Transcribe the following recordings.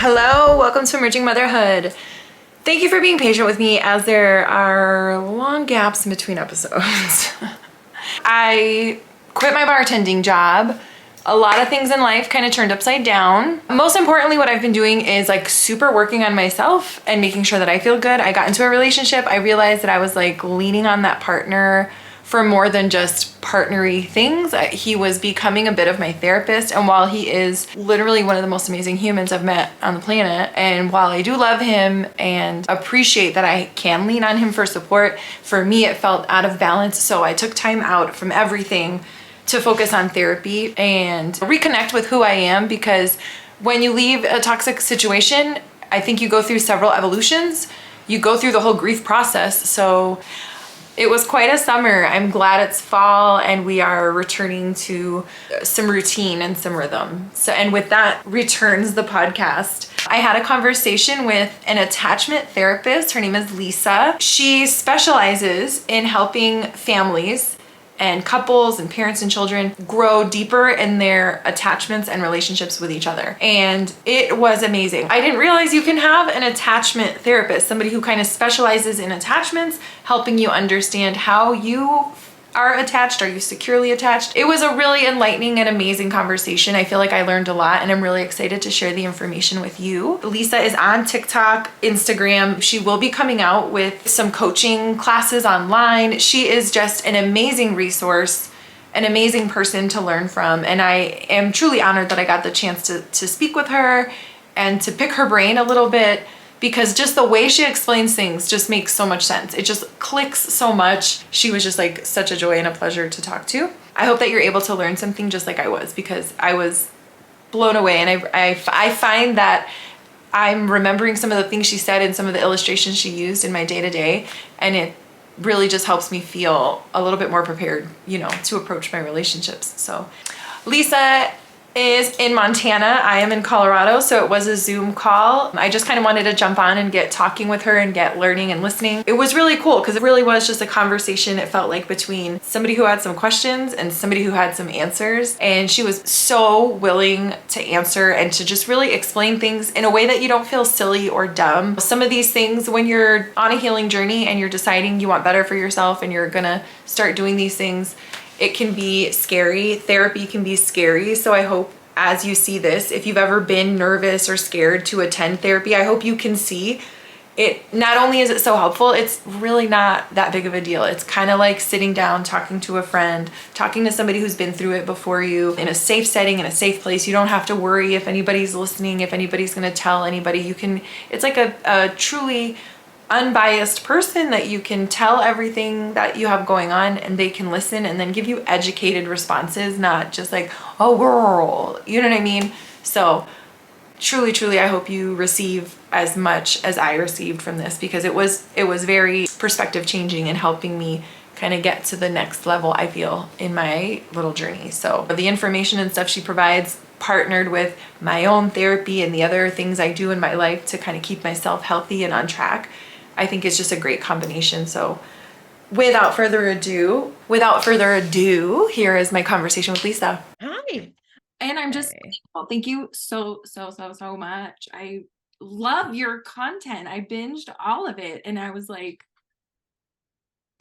Hello, welcome to Emerging Motherhood. Thank you for being patient with me as there are long gaps in between episodes. I quit my bartending job. A lot of things in life kind of turned upside down. Most importantly, what I've been doing is like super working on myself and making sure that I feel good. I got into a relationship. I realized that I was like leaning on that partner for more than just partnery things. He was becoming a bit of my therapist. And while he is literally one of the most amazing humans I've met on the planet, and while I do love him and appreciate that I can lean on him for support, for me, it felt out of balance. So I took time out from everything to focus on therapy and reconnect with who I am, because when you leave a toxic situation, I think you go through several evolutions. You go through the whole grief process. So it was quite a summer. I'm glad it's fall and we are returning to some routine and some rhythm. So, and with that returns the podcast. I had a conversation with an attachment therapist. Her name is Lisa. She specializes in helping families and couples and parents and children grow deeper in their attachments and relationships with each other. And it was amazing. I didn't realize you can have an attachment therapist, somebody who kind of specializes in attachments, helping you understand how you are attached. Are you securely attached? It was a really enlightening and amazing conversation. I feel like I learned a lot and I'm really excited to share the information with you. Lisa is on TikTok, Instagram. She will be coming out with some coaching classes online. She is just an amazing resource, an amazing person to learn from. And I am truly honored that I got the chance to speak with her and to pick her brain a little bit, because just the way she explains things just makes so much sense. It just clicks so much. She was just like such a joy and a pleasure to talk to. I hope that you're able to learn something just like I was, because I was blown away. And I find that I'm remembering some of the things she said and some of the illustrations she used in my day-to-day, and it really just helps me feel a little bit more prepared, to approach my relationships. So Lisa is in Montana. I am in Colorado, so it was a Zoom call. I just kind of wanted to jump on and get talking with her and get learning and listening. It was really cool because it really was just a conversation, it felt like, between somebody who had some questions and somebody who had some answers. And she was so willing to answer and to just really explain things in a way that you don't feel silly or dumb. Some of these things, when you're on a healing journey and you're deciding you want better for yourself and you're gonna start doing these things, it can be scary. Therapy can be scary. So I hope as you see this, if you've ever been nervous or scared to attend therapy, I hope you can see it. Not only is it so helpful, it's really not that big of a deal. It's kind of like sitting down, talking to a friend, talking to somebody who's been through it before you, in a safe setting, in a safe place. You don't have to worry if anybody's listening, if anybody's going to tell anybody. It's like a truly unbiased person that you can tell everything that you have going on, and they can listen and then give you educated responses, not just like, oh girl, you know what I mean? So truly, I hope you receive as much as I received from this, because it was very perspective changing and helping me kind of get to the next level, I feel, in my little journey. So the information and stuff she provides, partnered with my own therapy and the other things I do in my life to kind of keep myself healthy and on track, I think it's just a great combination. So without further ado, here is my conversation with Lisa. Hi. And I'm just thankful. Thank you so much. I love your content. I binged all of it and I was like,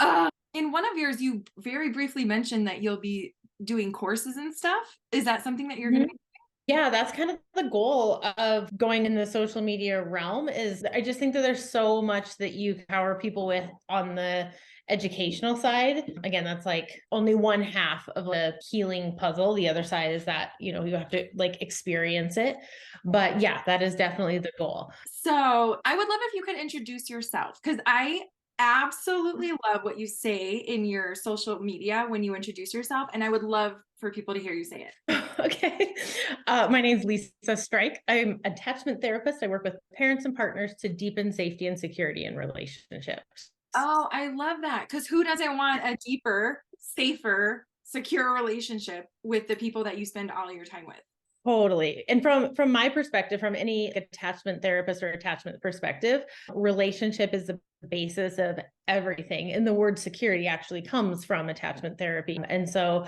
in one of yours, you very briefly mentioned that you'll be doing courses and stuff. Is that something that you're going to be? Yeah, that's kind of the goal of going in the social media realm. Is I just think that there's so much that you empower people with on the educational side. Again, that's like only one half of the healing puzzle. The other side is that, you have to like experience it. But yeah, that is definitely the goal. So I would love if you could introduce yourself, because I absolutely love what you say in your social media when you introduce yourself, and I would love for people to hear you say it. Okay. My name is Lisa Strike. I'm an attachment therapist. I work with parents and partners to deepen safety and security in relationships. Oh, I love that, because who doesn't want a deeper, safer, secure relationship with the people that you spend all your time with? Totally. And from my perspective, from any attachment therapist or attachment perspective, relationship is the basis of everything. And the word security actually comes from attachment therapy. And so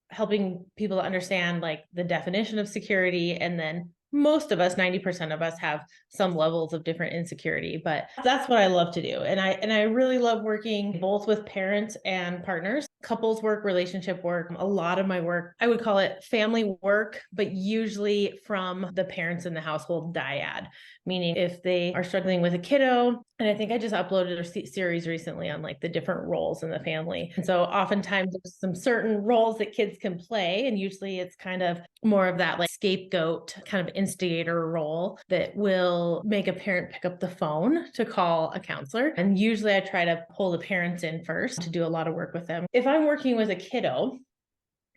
helping people to understand like the definition of security and then most of us, 90% of us have some levels of different insecurity, but that's what I love to do. And I really love working both with parents and partners, couples work, relationship work. A lot of my work, I would call it family work, but usually from the parents in the household dyad, meaning if they are struggling with a kiddo, and I think I just uploaded a series recently on like the different roles in the family. And so oftentimes there's some certain roles that kids can play. And usually it's kind of more of that like scapegoat kind of instigator role that will make a parent pick up the phone to call a counselor. And usually I try to pull the parents in first to do a lot of work with them. If I'm working with a kiddo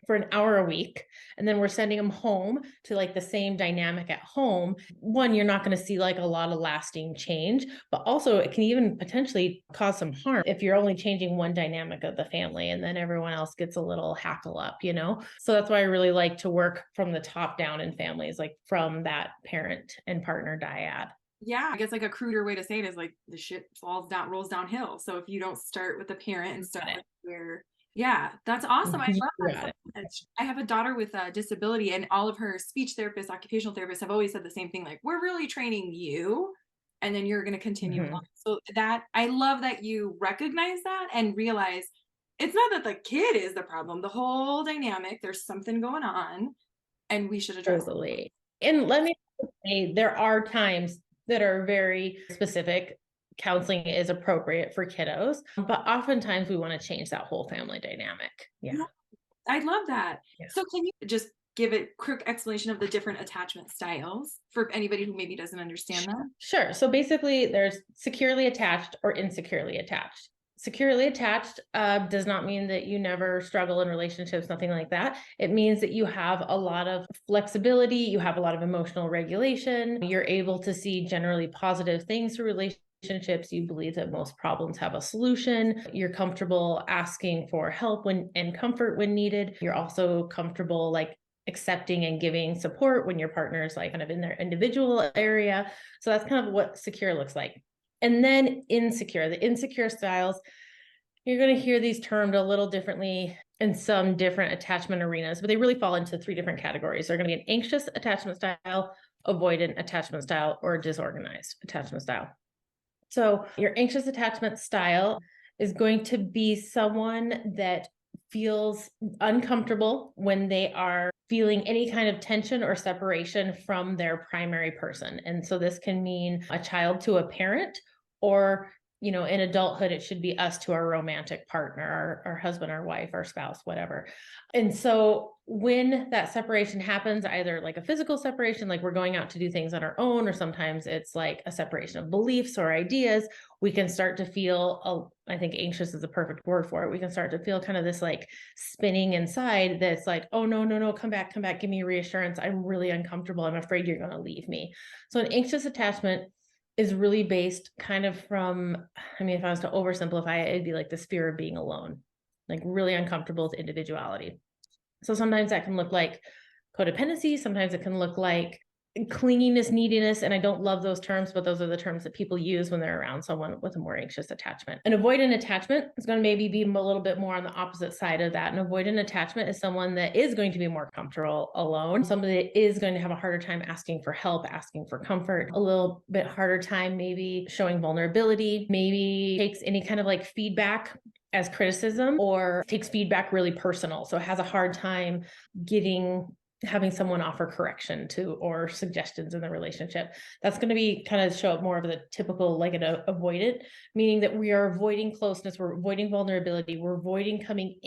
for an hour a week, and then we're sending them home to like the same dynamic at home, one, you're not going to see like a lot of lasting change, but also it can even potentially cause some harm if you're only changing one dynamic of the family and then everyone else gets a little hackle up, you know? So that's why I really like to work from the top down in families, like from that parent and partner dyad. Yeah, I guess like a cruder way to say it is like the shit rolls downhill. So if you don't start with the parent and start with where, yeah, that's awesome. I You love got that it. so much. I have a daughter with a disability, and all of her speech therapists, occupational therapists have always said the same thing, like, we're really training you, and then you're going to continue Mhm. on. So that I love that you recognize that and realize it's not that the kid is the problem, the whole dynamic, there's something going on, and we should address it. Totally. And let me say, there are times that are very specific. Counseling is appropriate for kiddos, but oftentimes we want to change that whole family dynamic. Yeah. Yeah, I love that. Yeah. So can you just give a quick explanation of the different attachment styles for anybody who maybe doesn't understand them? Sure. So basically, there's securely attached or insecurely attached. Securely attached does not mean that you never struggle in relationships, nothing like that. It means that you have a lot of flexibility, you have a lot of emotional regulation, you're able to see generally positive things through relationships. You believe that most problems have a solution. You're comfortable asking for help when and comfort when needed. You're also comfortable like accepting and giving support when your partner is like kind of in their individual area. So that's kind of what secure looks like. And then insecure, the insecure styles, you're going to hear these termed a little differently in some different attachment arenas, but they really fall into three different categories. They're going to be an anxious attachment style, avoidant attachment style, or disorganized attachment style. So your anxious attachment style is going to be someone that feels uncomfortable when they are feeling any kind of tension or separation from their primary person. And so this can mean a child to a parent, or in adulthood, it should be us to our romantic partner, our husband, our wife, our spouse, whatever. And so when that separation happens, either like a physical separation, like we're going out to do things on our own, or sometimes it's like a separation of beliefs or ideas, we can start to feel, I think anxious is the perfect word for it. We can start to feel kind of this like spinning inside that's like, oh, no, come back, give me reassurance. I'm really uncomfortable. I'm afraid you're going to leave me. So an anxious attachment is really based kind of from, if I was to oversimplify it, it'd be like this fear of being alone, like really uncomfortable with individuality. So sometimes that can look like codependency. Sometimes it can look like clinginess, neediness. And I don't love those terms, but those are the terms that people use when they're around someone with a more anxious attachment. An avoidant attachment is going to maybe be a little bit more on the opposite side of that. An avoidant attachment is someone that is going to be more comfortable alone. Somebody that is going to have a harder time asking for help, asking for comfort, a little bit harder time maybe showing vulnerability, maybe takes any kind of like feedback as criticism, or takes feedback really personal. So has a hard time having someone offer correction to or suggestions in the relationship. That's going to be kind of show up more of the typical like an avoidant, meaning that we are avoiding closeness, we're avoiding vulnerability, we're avoiding coming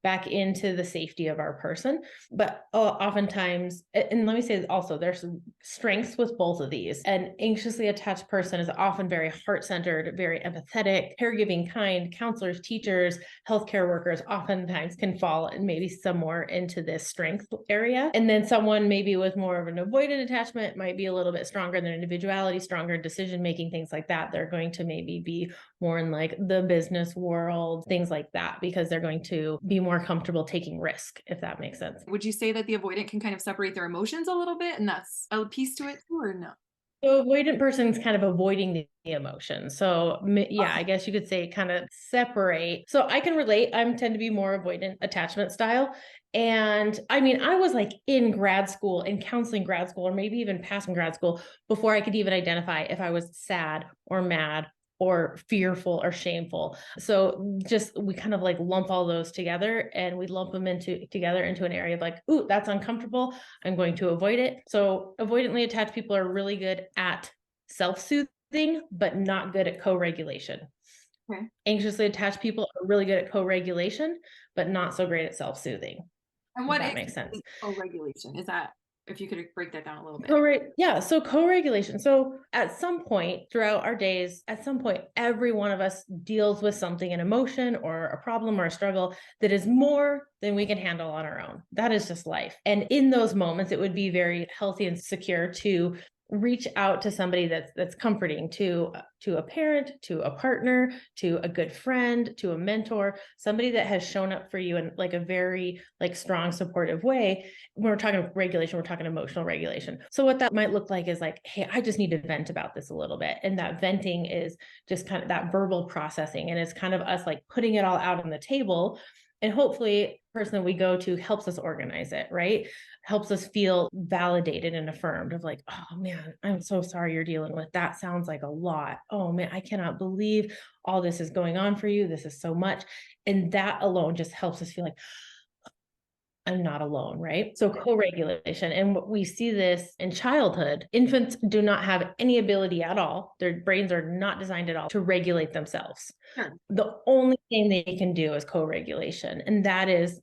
back into the safety of our person. But oftentimes, and let me say also, there's strengths with both of these. An anxiously attached person is often very heart-centered, very empathetic, caregiving, kind. Counselors, teachers, healthcare workers oftentimes can fall and maybe some more into this strength area. And then someone maybe with more of an avoidant attachment might be a little bit stronger in their individuality, stronger in decision making, things like that. They're going to maybe be more in like the business world, things like that, because they're going to be more comfortable taking risk, if that makes sense. Would you say that the avoidant can kind of separate their emotions a little bit, and that's a piece to it too, or no? So avoidant person's kind of avoiding the emotion. So yeah, I guess you could say kind of separate. So I can relate. I tend to be more avoidant attachment style. And I mean, I was like in grad school, in counseling grad school, or maybe even passing grad school before I could even identify if I was sad or mad or fearful or shameful. So just we kind of like lump all those together, and we lump them together into an area of like, ooh, that's uncomfortable. I'm going to avoid it. So avoidantly attached people are really good at self-soothing, but not good at co-regulation. Okay. Anxiously attached people are really good at co-regulation, but not so great at self-soothing. And what that makes sense. Co-regulation? Is that, if you could break that down a little bit? Yeah. So co-regulation. So at some point throughout our days, at some point, every one of us deals with something, an emotion or a problem or a struggle that is more than we can handle on our own. That is just life. And in those moments, it would be very healthy and secure to reach out to somebody that's comforting, to a parent, to a partner, to a good friend, to a mentor, somebody that has shown up for you in like a very like strong supportive way. When we're talking regulation, we're talking emotional regulation. So what that might look like is like, hey, I just need to vent about this a little bit. And that venting is just kind of that verbal processing, and it's kind of us like putting it all out on the table. And hopefully the person that we go to helps us organize it, right? Helps us feel validated and affirmed of like, oh man, I'm so sorry you're dealing with that. Sounds like a lot. Oh man, I cannot believe all this is going on for you. This is so much. And that alone just helps us feel like I'm not alone, right? So co-regulation. And we see this in childhood. Infants do not have any ability at all. Their brains are not designed at all to regulate themselves. Sure. The only thing they can do is co-regulation. And this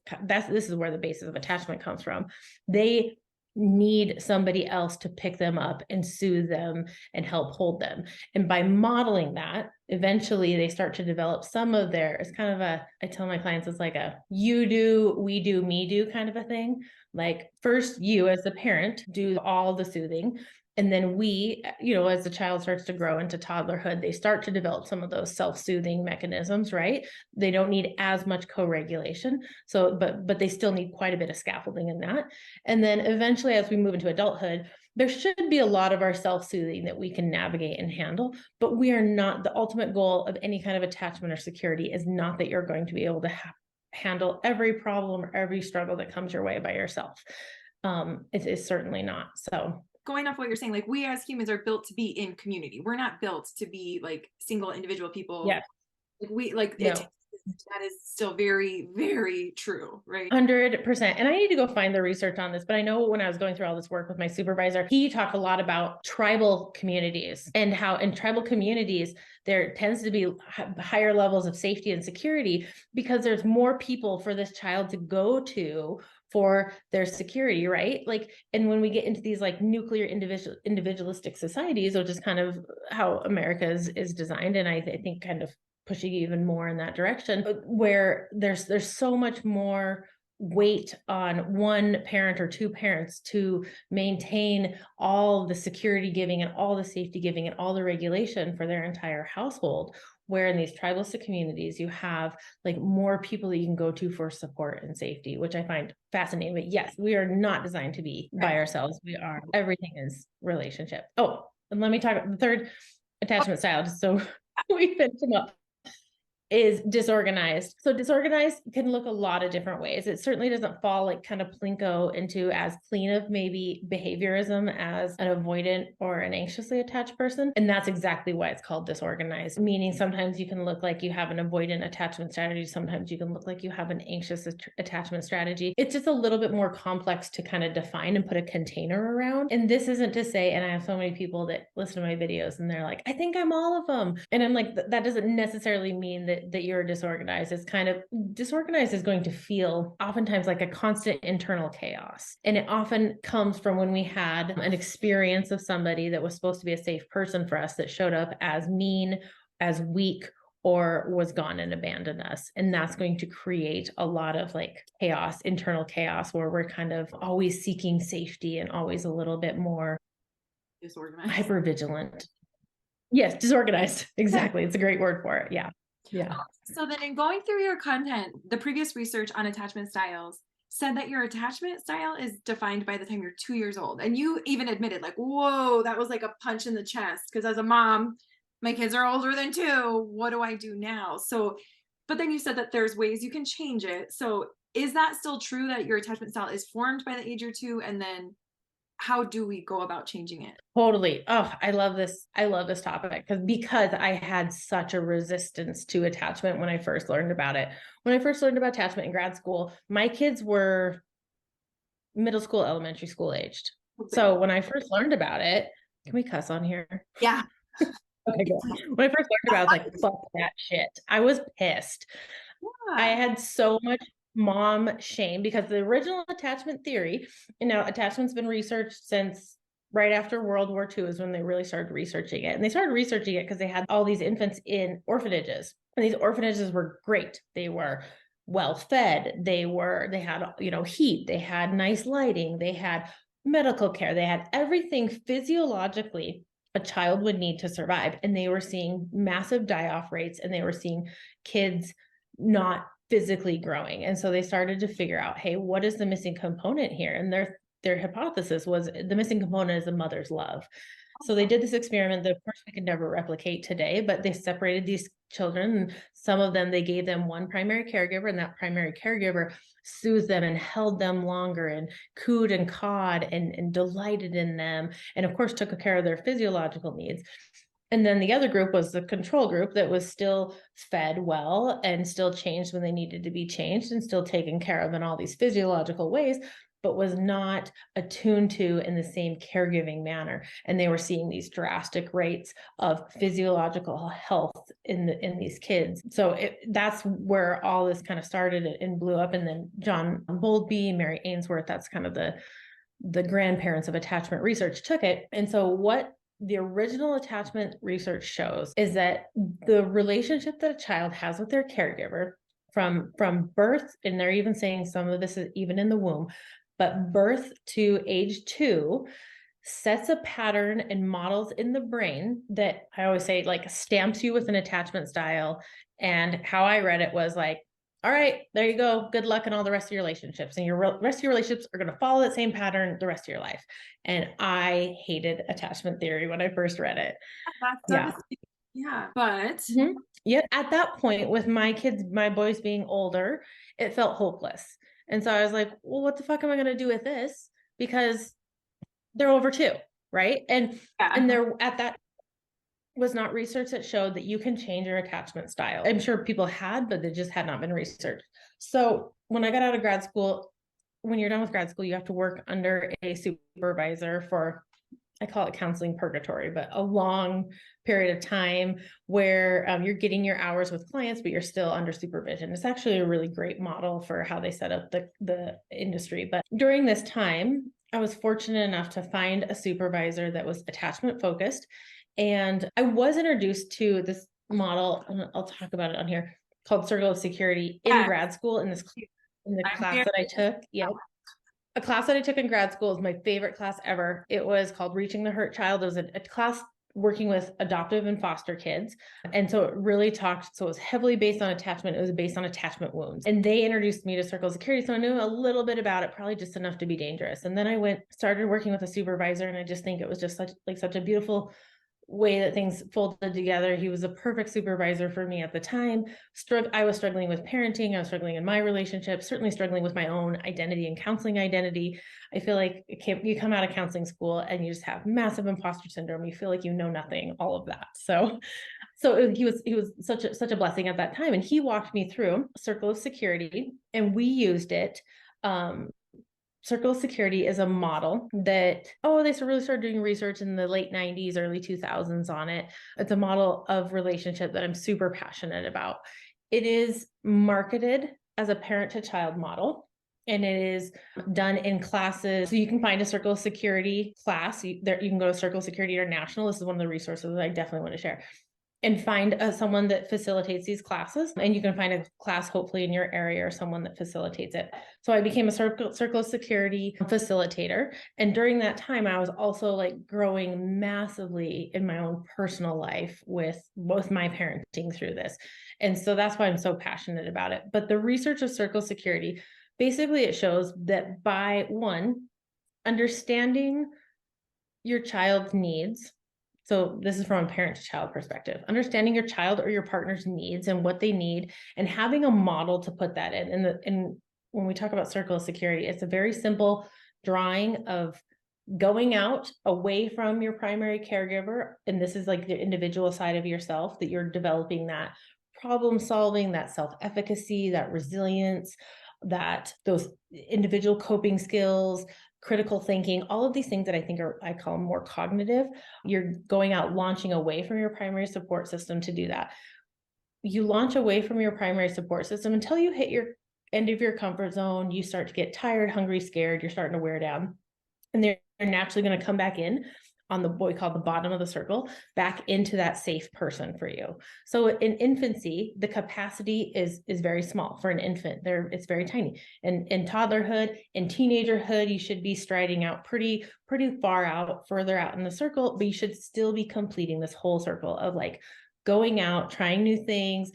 is where the basis of attachment comes from. They need somebody else to pick them up and soothe them and help hold them. And by modeling that, eventually they start to develop some of it's kind of I tell my clients, it's like a you do, we do, me do kind of a thing. Like first you as the parent do all the soothing. And then we, as the child starts to grow into toddlerhood, they start to develop some of those self-soothing mechanisms, right? They don't need as much co-regulation. So, but they still need quite a bit of scaffolding in that. And then eventually, as we move into adulthood, there should be a lot of our self-soothing that we can navigate and handle, but we are not, the ultimate goal of any kind of attachment or security is not that you're going to be able to handle every problem or every struggle that comes your way by yourself. It is certainly not. So going off what you're saying, like we as humans are built to be in community. We're not built to be like single individual people. Yeah. That is still very, very true, right? 100%. And I need to go find the research on this, but I know when I was going through all this work with my supervisor, he talked a lot about tribal communities and how in tribal communities, there tends to be higher levels of safety and security because there's more people for this child to go to for their security, right? Like, and when we get into these like nuclear individualistic societies, which is kind of how America is designed, and I think kind of pushing even more in that direction, where there's so much more weight on one parent or two parents to maintain all the security giving and all the safety giving and all the regulation for their entire household, where in these tribalistic communities you have like more people that you can go to for support and safety, which I find fascinating. But yes, we are not designed to be by ourselves. Everything is relationship. Oh, and let me talk about the third attachment style, just so we finish them up, is disorganized. So disorganized can look a lot of different ways. It certainly doesn't fall like kind of plinko into as clean of maybe behaviorism as an avoidant or an anxiously attached person. And that's exactly why it's called disorganized, meaning sometimes you can look like you have an avoidant attachment strategy. Sometimes you can look like you have an anxious attachment strategy. It's just a little bit more complex to kind of define and put a container around. And this isn't to say, and I have so many people that listen to my videos and they're like, I think I'm all of them. And I'm like, that doesn't necessarily mean that you're disorganized. It's kind of disorganized is going to feel oftentimes like a constant internal chaos. And it often comes from when we had an experience of somebody that was supposed to be a safe person for us that showed up as mean, as weak, or was gone and abandoned us. And that's going to create a lot of like chaos, internal chaos, where we're kind of always seeking safety and always a little bit more disorganized, hypervigilant. Yes, disorganized. Exactly. It's a great word for it. Yeah. Yeah. So then in going through your content, the previous research on attachment styles, said that your attachment style is defined by the time you're 2 years old. And you even admitted, like, whoa, that was like a punch in the chest. Because as a mom, my kids are older than 2. What do I do now? So, but then you said that there's ways you can change it. So, is that still true that your attachment style is formed by the age you're 2? And then how do we go about changing it? Totally. Oh, I love this. I love this topic because I had such a resistance to attachment when I first learned about it. When I first learned about attachment in grad school, my kids were middle school, elementary school aged. So when I first learned about it, can we cuss on here? Yeah. Okay, good. When I first learned about it, I was like, fuck that shit. I was pissed. I had so much mom shame because the original attachment theory, you know, attachment's been researched since right after World War II is when they really started researching it. And they started researching it because they had all these infants in orphanages. And these orphanages were great. They were well fed. They had, you know, heat. They had nice lighting. They had medical care. They had everything physiologically a child would need to survive. And they were seeing massive die-off rates, and they were seeing kids not physically growing. And so they started to figure out, hey, what is the missing component here? And their hypothesis was the missing component is the mother's love. So they did this experiment that of course we could never replicate today, but they separated these children, and some of them, they gave them one primary caregiver, and that primary caregiver soothed them and held them longer and cooed and cawed and delighted in them. And of course took care of their physiological needs. And then the other group was the control group that was still fed well and still changed when they needed to be changed and still taken care of in all these physiological ways, but was not attuned to in the same caregiving manner. And they were seeing these drastic rates of physiological health in these kids. So that's where all this kind of started and blew up. And then John Bowlby, Mary Ainsworth, that's kind of the grandparents of attachment research took it. And so what the original attachment research shows is that the relationship that a child has with their caregiver from birth, and they're even saying some of this is even in the womb, but birth to age 2 sets a pattern and models in the brain that I always say like stamps you with an attachment style. And how I read it was like, all right, there you go. Good luck in all the rest of your relationships. And your rest of your relationships are going to follow that same pattern the rest of your life. And I hated attachment theory when I first read it. Yeah. But yet at that point, with my kids, my boys being older, it felt hopeless. And so I was like, well, what the fuck am I going to do with this? Because they're over 2, right? And there at that was not research that showed that you can change your attachment style. I'm sure people had, but they just had not been researched. So when I got out of grad school, when you're done with grad school, you have to work under a supervisor for, I call it counseling purgatory, but a long period of time where you're getting your hours with clients, but you're still under supervision. It's actually a really great model for how they set up the industry. But during this time, I was fortunate enough to find a supervisor that was attachment focused. And I was introduced to this model, and I'll talk about it on here, called Circle of Security in grad school in the class that I took. Yeah. A class that I took in grad school is my favorite class ever. It was called Reaching the Hurt Child. It was a class working with adoptive and foster kids. And so it really talked, so it was heavily based on attachment. It was based on attachment wounds. And they introduced me to Circle of Security. So I knew a little bit about it, probably just enough to be dangerous. And then I started working with a supervisor, and I just think it was just such a beautiful way that things folded together. He was a perfect supervisor for me at the time. I was struggling with parenting. I was struggling in my relationship, certainly struggling with my own identity and counseling identity. I feel like you come out of counseling school and you just have massive imposter syndrome. You feel like you know nothing, all of that. So he was such a blessing at that time. And he walked me through Circle of Security, and we used it. Circle of Security is a model that, they really started doing research in the late 90s, early 2000s on it. It's a model of relationship that I'm super passionate about. It is marketed as a parent to child model, and it is done in classes. So you can find a Circle of Security class. You can go to Circle of Security International. This is one of the resources that I definitely want to share. And find someone that facilitates these classes. And you can find a class hopefully in your area or someone that facilitates it. So I became a Circle of Security facilitator. And during that time, I was also like growing massively in my own personal life with both my parenting through this. And so that's why I'm so passionate about it. But the research of Circle of Security basically it shows that by one, understanding your child's needs. So this is from a parent to child perspective, understanding your child or your partner's needs and what they need, and having a model to put that in. And when we talk about circle of security, it's a very simple drawing of going out away from your primary caregiver. And this is like the individual side of yourself, that you're developing that problem solving, that self-efficacy, that resilience, that those individual coping skills, critical thinking, all of these things that I think are, I call them more cognitive. You're going out, launching away from your primary support system to do that. You launch away from your primary support system until you hit your end of your comfort zone. You start to get tired, hungry, scared. You're starting to wear down. And they're naturally going to come back in on the, what we call the bottom of the circle, back into that safe person for you. So in infancy, the capacity is very small for an infant. It's very tiny. And in toddlerhood, in teenagerhood, you should be striding out pretty far out, further out in the circle, but you should still be completing this whole circle of like going out, trying new things,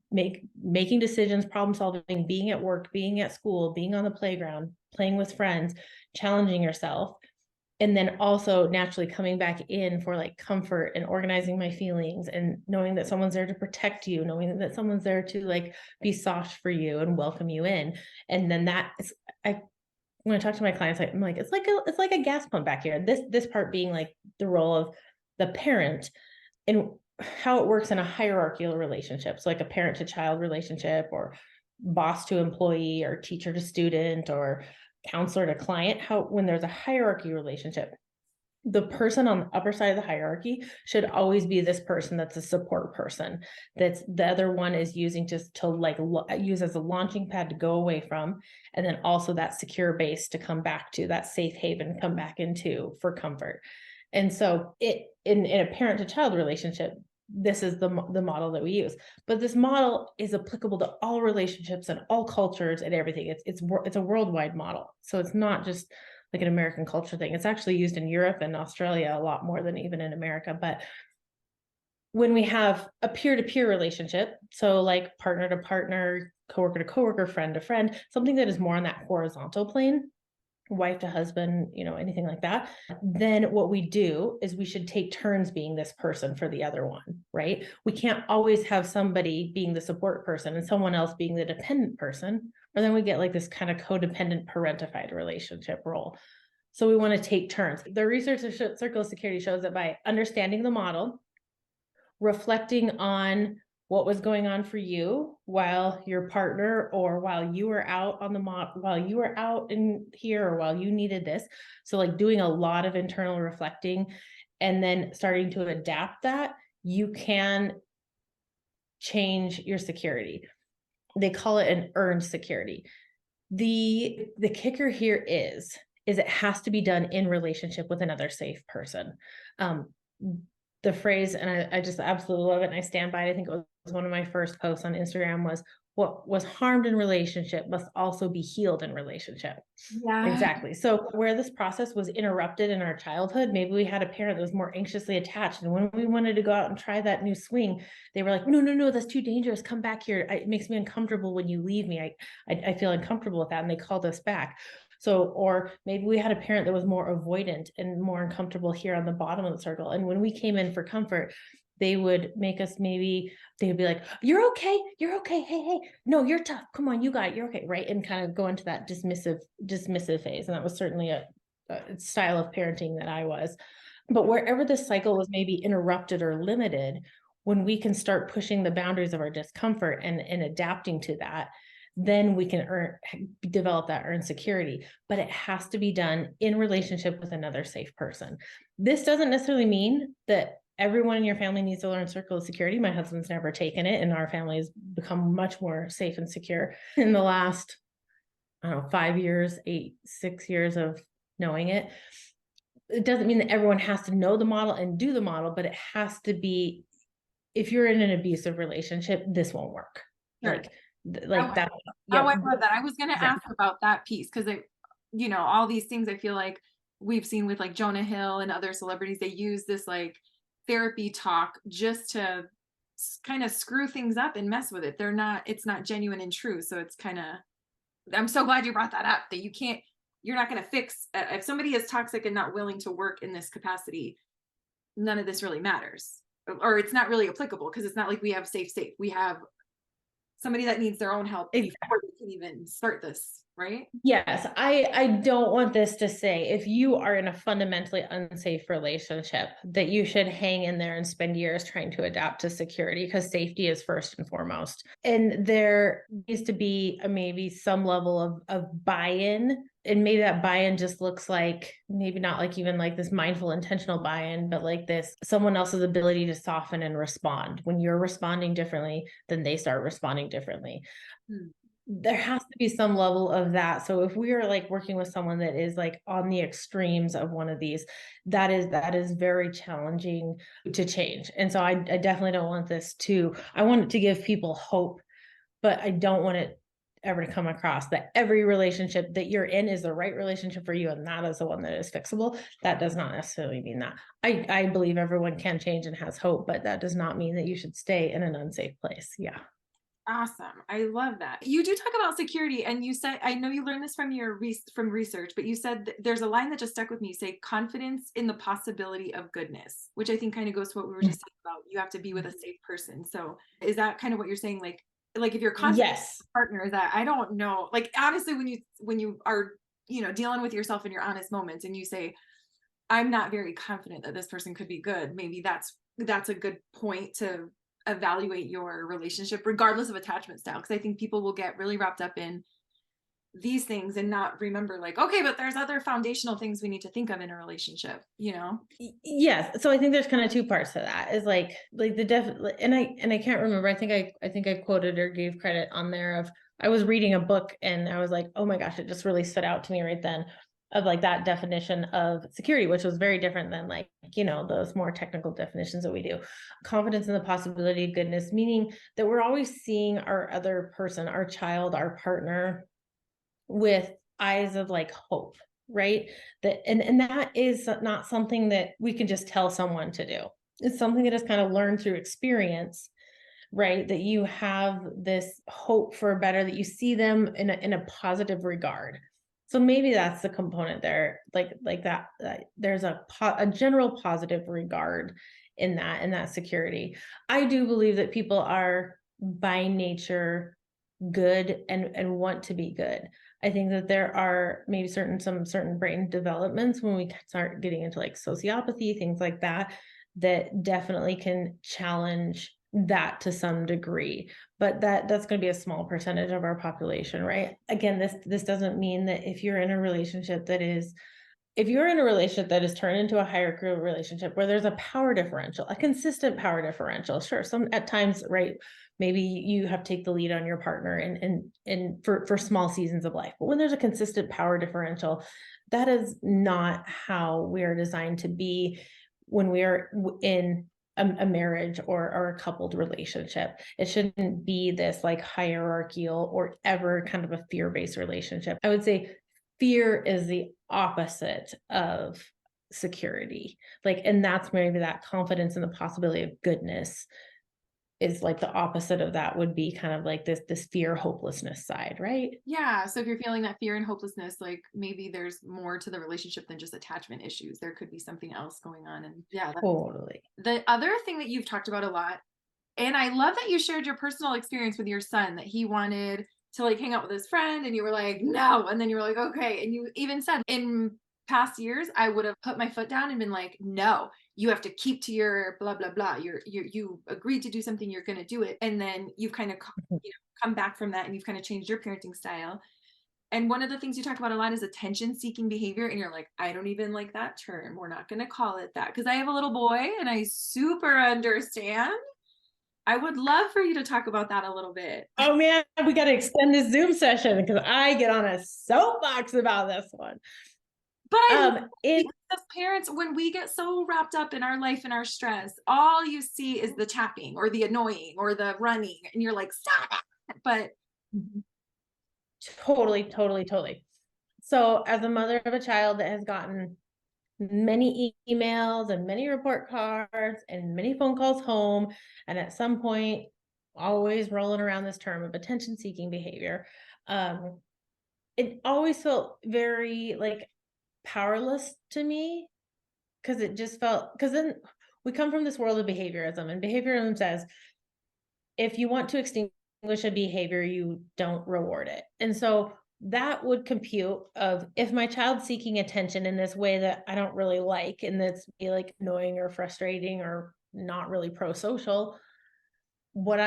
making decisions, problem solving, being at work, being at school, being on the playground, playing with friends, challenging yourself. And then also naturally coming back in for like comfort and organizing my feelings and knowing that someone's there to protect you, knowing that someone's there to like be soft for you and welcome you in. And then that is, when I talk to my clients, I'm like, it's like a gas pump back here. This part being like the role of the parent and how it works in a hierarchical relationship. So like a parent to child relationship, or boss to employee, or teacher to student, or counselor to client. How, when there's a hierarchy relationship, the person on the upper side of the hierarchy should always be this person that's a support person, that's the other one is using just to like use as a launching pad to go away from, and then also that secure base to come back to, that safe haven come back into for comfort. And so it in a parent to child relationship, this is the model that we use, but this model is applicable to all relationships and all cultures and everything. It's a worldwide model. So it's not just like an American culture thing. It's actually used in Europe and Australia a lot more than even in America. But when we have a peer-to-peer relationship, so like partner to partner, coworker to coworker, friend to friend, something that is more on that horizontal plane, wife to husband, anything like that, then what we do is we should take turns being this person for the other one, right? We can't always have somebody being the support person and someone else being the dependent person, or then we get like this kind of codependent parentified relationship role. So we want to take turns. The research of circle of security shows that by understanding the model, reflecting on what was going on for you while your partner, or while you were out on the while you were out in here, or while you needed this. So like doing a lot of internal reflecting and then starting to adapt that, you can change your security. They call it an earned security. The kicker here is it has to be done in relationship with another safe person. The phrase, and I just absolutely love it and I stand by it. I think it was one of my first posts on Instagram, was, what was harmed in relationship must also be healed in relationship. Yeah. Exactly. So where this process was interrupted in our childhood, maybe we had a parent that was more anxiously attached. And when we wanted to go out and try that new swing, they were like, no, that's too dangerous. Come back here. It makes me uncomfortable when you leave me. I feel uncomfortable with that. And they called us back. So, or maybe we had a parent that was more avoidant and more uncomfortable here on the bottom of the circle. And when we came in for comfort, they would make us, maybe they would be like, you're okay. Hey, no, you're tough. Come on, you got it. You're okay. Right. And kind of go into that dismissive phase. And that was certainly a style of parenting that I was. But wherever this cycle was maybe interrupted or limited, when we can start pushing the boundaries of our discomfort and adapting to that, then we can develop that earned security. But it has to be done in relationship with another safe person. This doesn't necessarily mean that everyone in your family needs to learn circle of security. My husband's never taken it, and our family has become much more safe and secure in the last, 5 years, 6 years of knowing it. It doesn't mean that everyone has to know the model and do the model, but it has to be, if you're in an abusive relationship, this won't work. Sure. Like that. Yeah. I love that. I was going to Exactly. ask about that piece, because all these things I feel like we've seen with like Jonah Hill and other celebrities, they use this like therapy talk just to kind of screw things up and mess with it. It's not genuine and true. So it's kind of I'm so glad you brought that up, that you're not going to fix, if somebody is toxic and not willing to work in this capacity, none of this really matters, or it's not really applicable, because it's not like we have safe. We have somebody that needs their own help before we can even start this, right? Yes, I don't want this to say if you are in a fundamentally unsafe relationship that you should hang in there and spend years trying to adapt to security, because safety is first and foremost. And there needs to be maybe some level of buy-in. And maybe that buy-in just looks like, maybe not like even like this mindful, intentional buy-in, but like this someone else's ability to soften and respond. When you're responding differently, then they start responding differently. There has to be some level of that. So if we are like working with someone that is like on the extremes of one of these, that is very challenging to change. And so I definitely don't want this I want it to give people hope, but I don't want it ever to come across that every relationship that you're in is the right relationship for you, and that is the one that is fixable. That does not necessarily mean that. I believe everyone can change and has hope, but that does not mean that you should stay in an unsafe place. Yeah. Awesome. I love that. You do talk about security, and you said, I know you learned this from from research, but you said there's a line that just stuck with me. You say confidence in the possibility of goodness, which I think kind of goes to what we were just saying about you have to be with a safe person. So is that kind of what you're saying? Like if you're confident Yes. in a partner, that I don't know, like honestly, when you are, dealing with yourself in your honest moments and you say, I'm not very confident that this person could be good, maybe that's a good point to evaluate your relationship regardless of attachment style, because I think people will get really wrapped up in these things and not remember, like, okay, but there's other foundational things we need to think of in a relationship. Yes. So I think there's kind of two parts to that, is like the and I can't remember. I think I quoted or gave credit on there of, I was reading a book and I was like, oh my gosh, it just really stood out to me right then, of like that definition of security, which was very different than like, those more technical definitions that we do. Confidence in the possibility of goodness, meaning that we're always seeing our other person, our child, our partner, with eyes of like hope, right? And that is not something that we can just tell someone to do. It's something that is kind of learned through experience, right? That you have this hope for better, that you see them in a positive regard. So maybe that's the component there, like that there's a general positive regard in that security. I do believe that people are by nature good and want to be good. I think that there are maybe certain brain developments when we start getting into like sociopathy, things like that, that definitely can challenge that to some degree, but that's going to be a small percentage of our population, right? Again, this doesn't mean that if you're in a relationship that is turned into a hierarchical relationship where there's a power differential, a consistent power differential, sure, some at times, right, maybe you have to take the lead on your partner and for small seasons of life, but when there's a consistent power differential, that is not how we are designed to be when we are in a marriage or a coupled relationship. It shouldn't be this like hierarchical or ever kind of a fear-based relationship. I would say fear is the opposite of security. And that's maybe that confidence in the possibility of goodness is like the opposite of that, would be kind of like this fear, hopelessness side, right? Yeah. So if you're feeling that fear and hopelessness, like maybe there's more to the relationship than just attachment issues. There could be something else going on. And yeah, Totally. The other thing that you've talked about a lot, and I love that you shared your personal experience with your son, that he wanted to like hang out with his friend and you were like, no. And then you were like, okay. And you even said, in past years, I would have put my foot down and been like, no, you have to keep to your blah, blah, blah. You agreed to do something, you're going to do it. And then you've kind of come back from that and you've kind of changed your parenting style. And one of the things you talk about a lot is attention seeking behavior. And you're like, I don't even like that term. We're not going to call it that, because I have a little boy and I super understand. I would love for you to talk about that a little bit. Oh man, we got to extend this Zoom session because I get on a soapbox about this one. But as parents, when we get so wrapped up in our life and our stress, all you see is the tapping or the annoying or the running, and you're like, stop it. But totally. So as a mother of a child that has gotten many emails and many report cards and many phone calls home, and at some point always rolling around this term of attention seeking behavior, it always felt very like powerless to me, because it just felt, because then we come from this world of behaviorism, and behaviorism says if you want to extinguish a behavior, you don't reward it. And so that would compute of, if my child's seeking attention in this way that I don't really like, and that's be like annoying or frustrating or not really pro-social, what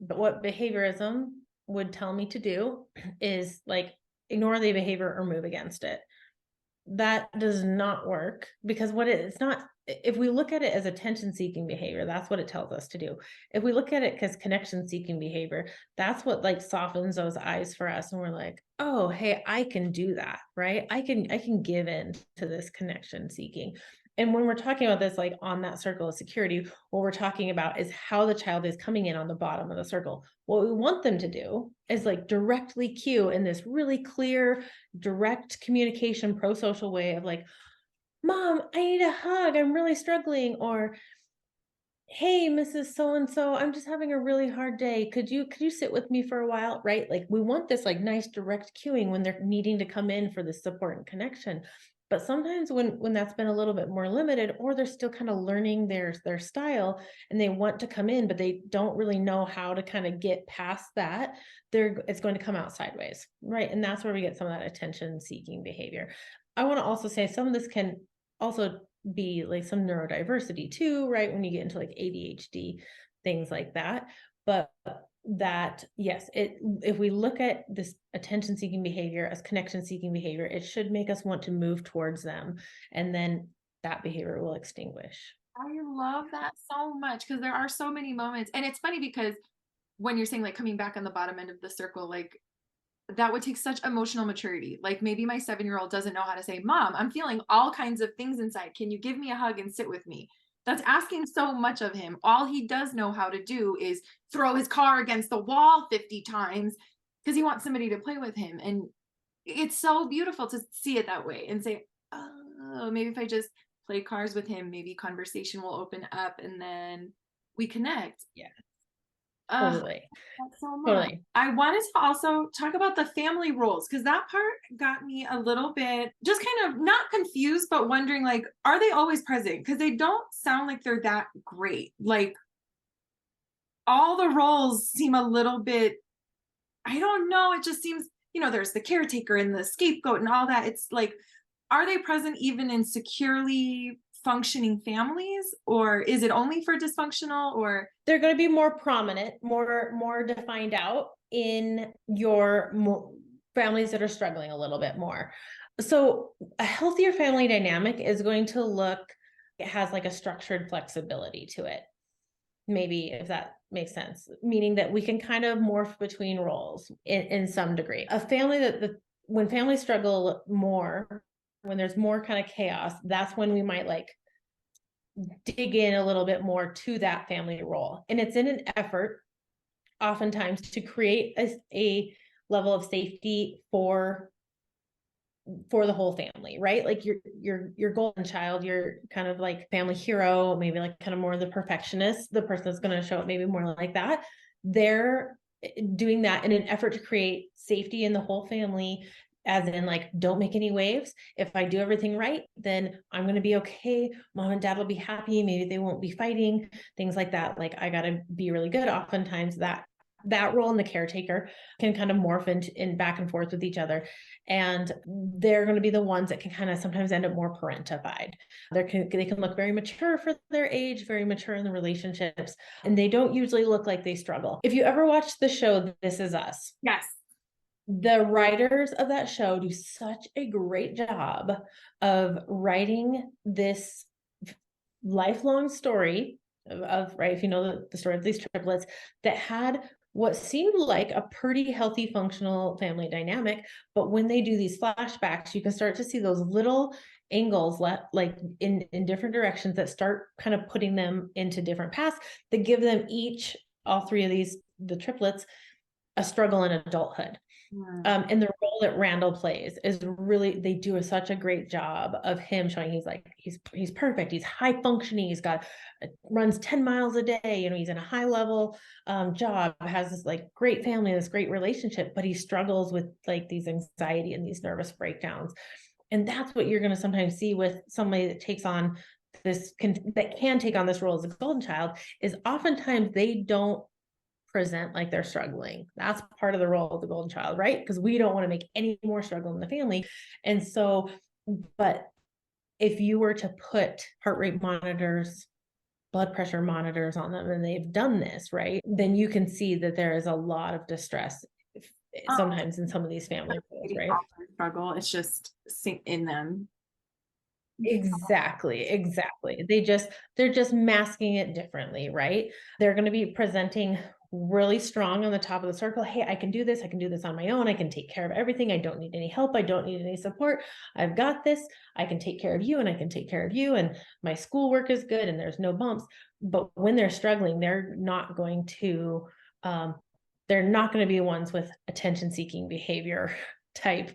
behaviorism would tell me to do is like ignore the behavior or move against it. That does not work, because it's not, if we look at it as attention seeking behavior, that's what it tells us to do. If we look at it as connection seeking behavior, that's what like softens those eyes for us, and we're like, oh, hey, I can do that, right? I can give in to this connection seeking. And when we're talking about this, like on that circle of security, what we're talking about is how the child is coming in on the bottom of the circle. What we want them to do is like directly cue in this really clear, direct communication, pro-social way of like, Mom, I need a hug, I'm really struggling. Or, hey, Mrs. So-and-so, I'm just having a really hard day. Could you sit with me for a while? Right? Like we want this like nice direct cueing when they're needing to come in for this support and connection. But sometimes when that's been a little bit more limited, or they're still kind of learning their style and they want to come in, but they don't really know how to kind of get past that, it's going to come out sideways, right? And that's where we get some of that attention seeking behavior. I want to also say some of this can also be like some neurodiversity too, right? When you get into like ADHD, things like that. But that, yes, if we look at this attention seeking behavior as connection seeking behavior, it should make us want to move towards them, and then that behavior will extinguish. I love that so much, because there are so many moments, and it's funny because when you're saying like coming back on the bottom end of the circle, like that would take such emotional maturity. Like maybe my 7-year-old doesn't know how to say, Mom, I'm feeling all kinds of things inside. Can you give me a hug and sit with me? That's asking so much of him. All he does know how to do is throw his car against the wall 50 times because he wants somebody to play with him. And it's so beautiful to see it that way and say, oh, maybe if I just play cars with him, maybe conversation will open up and then we connect. Yeah. Totally. So much. Totally. I wanted to also talk about the family roles, because that part got me a little bit just kind of not confused, but wondering like, are they always present? Because they don't sound like they're that great. Like all the roles seem a little bit, I don't know. It just seems, there's the caretaker and the scapegoat and all that. It's like, are they present even in securely functioning families, or is it only for dysfunctional? Or they're going to be more prominent, more defined out in your families that are struggling a little bit more. So a healthier family dynamic is going to look, it has like a structured flexibility to it, maybe, if that makes sense, meaning that we can kind of morph between roles in some degree. A family when families struggle more, when there's more kind of chaos, that's when we might like dig in a little bit more to that family role. And it's in an effort oftentimes to create a level of safety for the whole family, right? Like your golden child, your kind of like family hero, maybe like kind of more the perfectionist, the person that's going to show up maybe more like that. They're doing that in an effort to create safety in the whole family, as in like, don't make any waves. If I do everything right, then I'm going to be okay. Mom and dad will be happy. Maybe they won't be fighting, things like that. Like I got to be really good. Oftentimes that role in the caretaker can kind of morph in back and forth with each other. And they're going to be the ones that can kind of sometimes end up more parentified. They can look very mature for their age, very mature in the relationships, and they don't usually look like they struggle. If you ever watch the show This Is Us. Yes. The writers of that show do such a great job of writing this lifelong story of right, if you know the story of these triplets, that had what seemed like a pretty healthy, functional family dynamic. But when they do these flashbacks, you can start to see those little angles like in different directions that start kind of putting them into different paths that give them each, all three of the triplets, a struggle in adulthood. And the role that Randall plays is really, they do such a great job of him showing he's perfect. He's high functioning. He's got, runs 10 miles a day. You know, he's in a high level job, has this like great family, this great relationship, but he struggles with like these anxiety and these nervous breakdowns. And that's what you're going to sometimes see with somebody that takes on that can take on this role as a golden child, is oftentimes they don't present like they're struggling. That's part of the role of the golden child, right? Because we don't want to make any more struggle in the family. And so, but if you were to put heart rate monitors, blood pressure monitors on them, and they've done this, right, then you can see that there is a lot of distress sometimes in some of these family roles, right? Struggle. It's just in them. Exactly. They're just masking it differently, right? They're going to be presenting really strong on the top of the circle. Hey, I can do this. I can do this on my own. I can take care of everything. I don't need any help. I don't need any support. I've got this. I can take care of you, and I can take care of you. And my schoolwork is good and there's no bumps. But when they're struggling, they're not going to be ones with attention seeking behavior type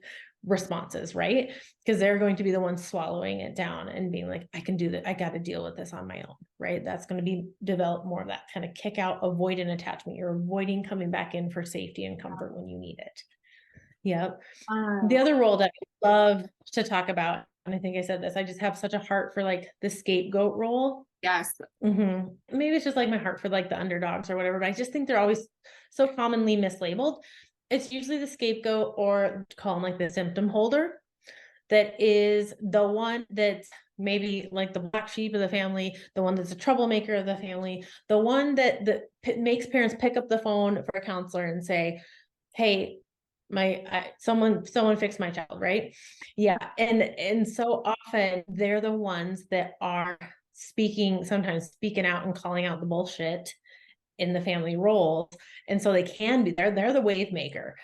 responses, right? Because they're going to be the ones swallowing it down and being like, I can do that. I got to deal with this on my own, right? That's going to be develop more of that kind of kick out, avoidant attachment. You're avoiding coming back in for safety and comfort when you need it. Yep. The other role that I love to talk about, and I think I said this, I just have such a heart for like the scapegoat role. Yes. Maybe it's just like my heart for like the underdogs or whatever, but I just think they're always so commonly mislabeled. It's usually the scapegoat, or call them like the symptom holder, that is the one that's maybe like the black sheep of the family, the one that's a troublemaker of the family, the one that makes parents pick up the phone for a counselor and say, hey, someone fix my child, right? Yeah. And so often they're the ones that are sometimes speaking out and calling out the bullshit in the family roles. And so they're the wave maker.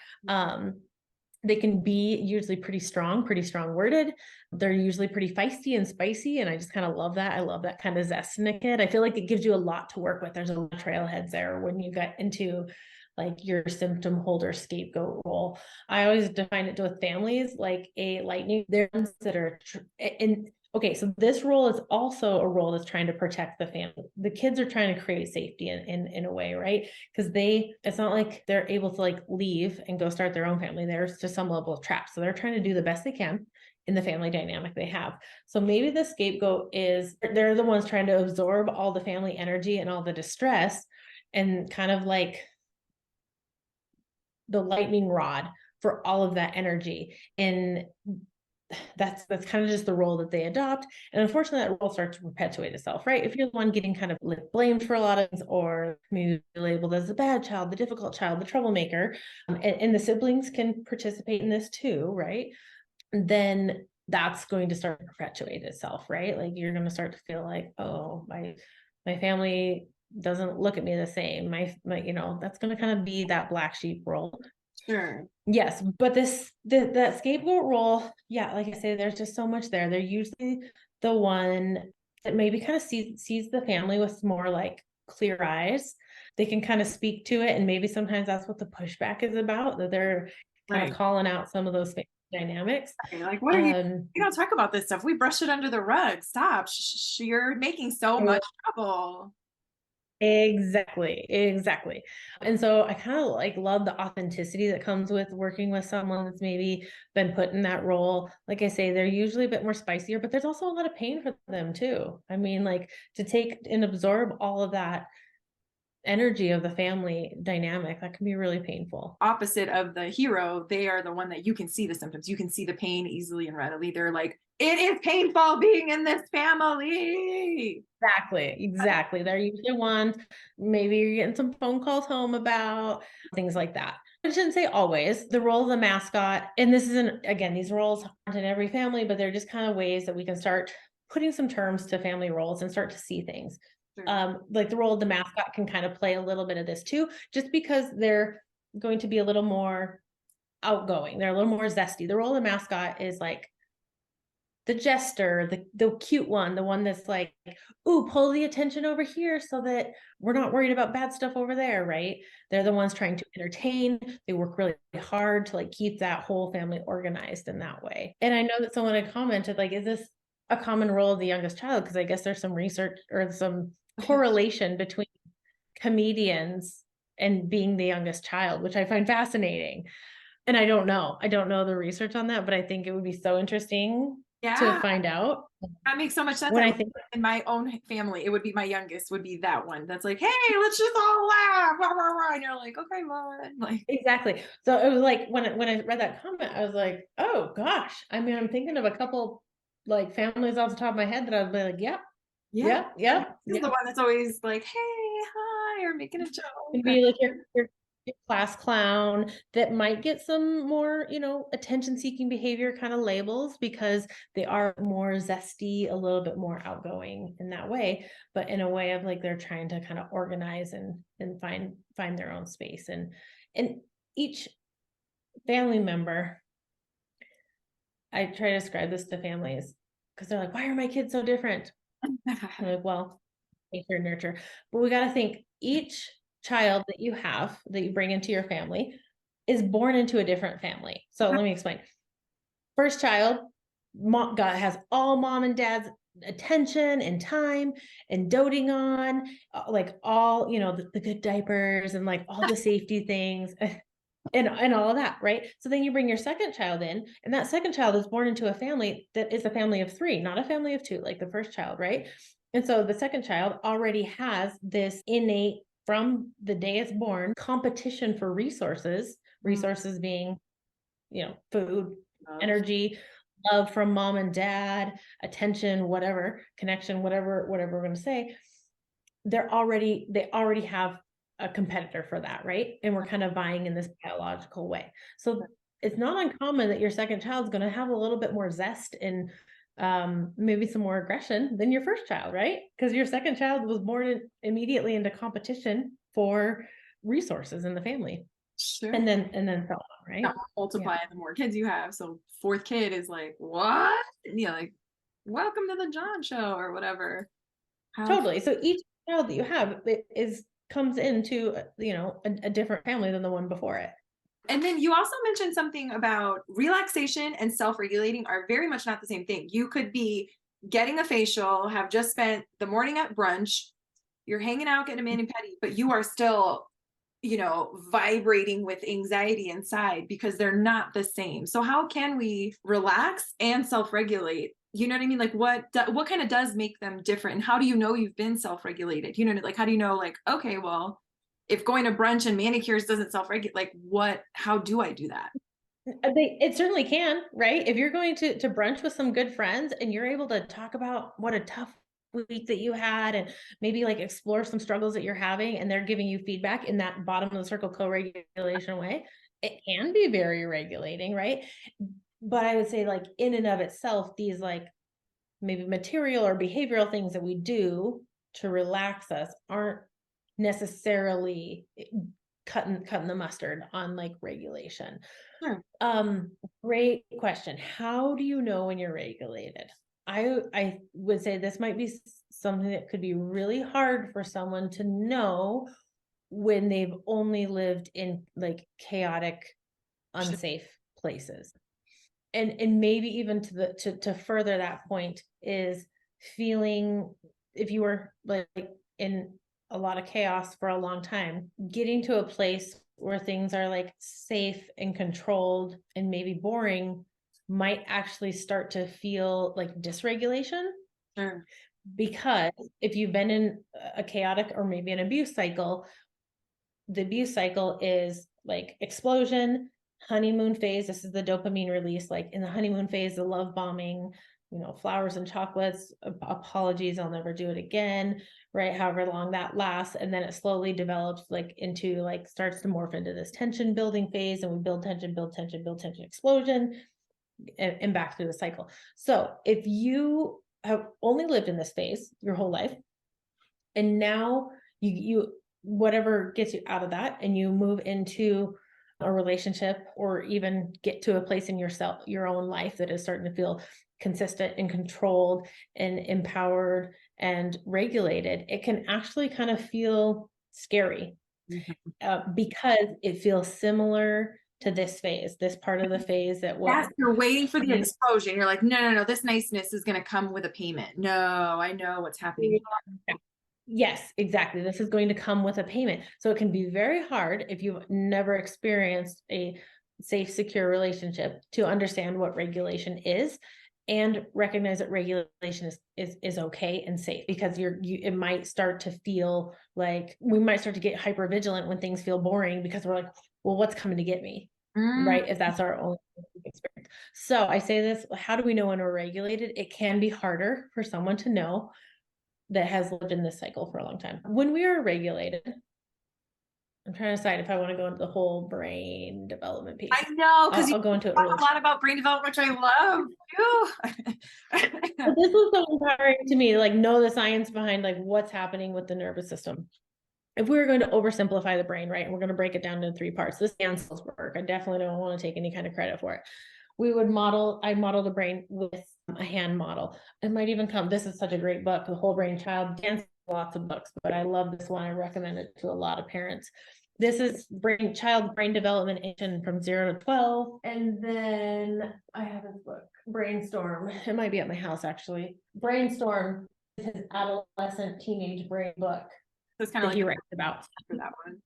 They can be usually pretty strong worded. They're usually pretty feisty and spicy. And I just kind of love that. I love that kind of zest in a kid. I feel like it gives you a lot to work with. There's a lot of trailheads there when you get into like your symptom holder scapegoat role. I always define it with families like a lightning. They're ones that are okay, so this role is also a role that's trying to protect the family. The kids are trying to create safety in a way, right? Because it's not like they're able to like leave and go start their own family. There's to some level of trap. So they're trying to do the best they can in the family dynamic they have. So maybe the scapegoat they're the ones trying to absorb all the family energy and all the distress, and kind of like the lightning rod for all of that energy. And that's kind of just the role that they adopt. And unfortunately, that role starts to perpetuate itself, right? If you're the one getting kind of blamed for a lot of things, or maybe labeled as the bad child, the difficult child, the troublemaker, and the siblings can participate in this too, right? Then that's going to start to perpetuate itself, right? Like you're going to start to feel like, oh, my family doesn't look at me the same. My that's going to kind of be that black sheep role. Sure. Yes, but that scapegoat role, yeah, like I say, there's just so much there. They're usually the one that maybe kind of sees the family with more like clear eyes. They can kind of speak to it, and maybe sometimes that's what the pushback is about, that they're kind of calling out some of those dynamics. Okay, like, what are you don't talk about this stuff. We brush it under the rug. Stop. You're making so much trouble. Exactly. And so I kind of like love the authenticity that comes with working with someone that's maybe been put in that role. Like I say, they're usually a bit more spicier, but there's also a lot of pain for them too. I mean, like to take and absorb all of that energy of the family dynamic, that can be really painful. Opposite of the hero, they are the one that you can see the symptoms. You can see the pain easily and readily. They're like, it is painful being in this family. Exactly. They're usually ones, maybe you're getting some phone calls home about things like that. I shouldn't say always. The role of the mascot, and this isn't, again, these roles aren't in every family, but they're just kind of ways that we can start putting some terms to family roles and start to see things. Sure. Like the role of the mascot can kind of play a little bit of this too, just because they're going to be a little more outgoing. They're a little more zesty. The role of the mascot is like the jester, the cute one, the one that's like, ooh, pull the attention over here so that we're not worried about bad stuff over there, right? They're the ones trying to entertain. They work really hard to like keep that whole family organized in that way. And I know that someone had commented, like, is this a common role of the youngest child? Because I guess there's some research or some correlation between comedians and being the youngest child, which I find fascinating. And I don't know the research on that, but I think it would be so interesting to Yeah, find out. that makes so much sense. When I think In my own family, it would be my youngest would be that one that's like, hey, let's just all laugh. Rah, rah, rah. And you're like, okay, mom. Like, exactly. So it was like when I read that comment, I was like, oh gosh. I mean, I'm thinking of a couple like families off the top of my head that I'd be like, yep, yeah. yep. He's the one that's always like, hey, hi, or making a joke. And be like your class clown that might get some more, attention seeking behavior kind of labels because they are more zesty, a little bit more outgoing in that way, but in a way of like they're trying to kind of organize and find their own space. And each family member, I try to describe this to families because they're like, why are my kids so different? I'm like, well, nature and nurture, but we got to think each child that you bring into your family is born into a different family. So let me explain. First child, God has all mom and dad's attention and time and doting on, like all, the good diapers and like all the safety things and all of that, right? So then you bring your second child in, and that second child is born into a family that is a family of 3, not a family of 2, like the first child, right? And so the second child already has this innate, from the day it's born, competition for resources being, food, energy, love from mom and dad, attention, whatever, connection, whatever we're going to say. They already have a competitor for that, right? And we're kind of vying in this biological way. So it's not uncommon that your second child is going to have a little bit more zest and maybe some more aggression than your first child, right? Because your second child was born immediately into competition for resources in the family. Sure. And then so on, right? That will multiply the more kids you have. So fourth kid is like, what? And you're like, welcome to the John show or whatever. Totally. So each child that you have comes into a different family than the one before it. And then you also mentioned something about relaxation and self-regulating are very much not the same thing. You could be getting a facial, have just spent the morning at brunch, you're hanging out getting a mani-pedi, but you are still, vibrating with anxiety inside because they're not the same. So how can we relax and self-regulate? You know what I mean? Like what kind of does make them different? And how do you know you've been self-regulated? Like how do you know, like, okay, well, if going to brunch and manicures doesn't self-regulate, like how do I do that? It certainly can, right? If you're going to brunch with some good friends and you're able to talk about what a tough week that you had and maybe like explore some struggles that you're having and they're giving you feedback in that bottom of the circle co-regulation way, it can be very regulating, right? But I would say like in and of itself, these like maybe material or behavioral things that we do to relax us aren't necessarily cutting the mustard on like regulation. Sure. Great question. How do you know when you're regulated? I would say this might be something that could be really hard for someone to know when they've only lived in like chaotic, unsafe places. And maybe even to further that point is feeling, if you were like in a lot of chaos for a long time, getting to a place where things are like safe and controlled and maybe boring might actually start to feel like dysregulation. Sure. Because if you've been in a chaotic or maybe an abuse cycle, the abuse cycle is like explosion, honeymoon phase. This is the dopamine release. Like in the honeymoon phase, the love bombing, flowers and chocolates, apologies, I'll never do it again, right? However long that lasts. And then it slowly develops like into like starts to morph into this tension building phase, and we build tension, explosion, and back through the cycle. So if you have only lived in this phase your whole life, and now you whatever gets you out of that and you move into a relationship or even get to a place in yourself, your own life that is starting to feel consistent and controlled and empowered and regulated, it can actually kind of feel scary because it feels similar to this phase, this part of the phase that Yes, was. you're waiting for the explosion. You're like, no, no, no, this niceness is going to come with a payment. No, I know what's happening. Yes, exactly. This is going to come with a payment. So it can be very hard if you've never experienced a safe, secure relationship to understand what regulation is and recognize that regulation is okay and safe, because it might start to feel like we might start to get hyper vigilant when things feel boring because we're like, well, what's coming to get me? Right? If that's our own experience. So I say this, how do we know when we're regulated? It can be harder for someone to know that has lived in this cycle for a long time. When we are regulated, I'm trying to decide if I want to go into the whole brain development piece. I know, because you I'll go into it talk really a lot about brain development, which I love. But this was so empowering to me to like know the science behind like what's happening with the nervous system. If we were going to oversimplify the brain, right, and we're going to break it down into 3 parts, this Ansell's work, I definitely don't want to take any kind of credit for it. I model the brain with a hand model. It might even come, this is such a great book, The Whole Brain Child. Dan, lots of books, but I love this one. I recommend it to a lot of parents. This is child brain development from 0 to 12. And then I have this book, Brainstorm. It might be at my house actually. Brainstorm is his adolescent teenage brain book That's kind that of he like writes about. for that one.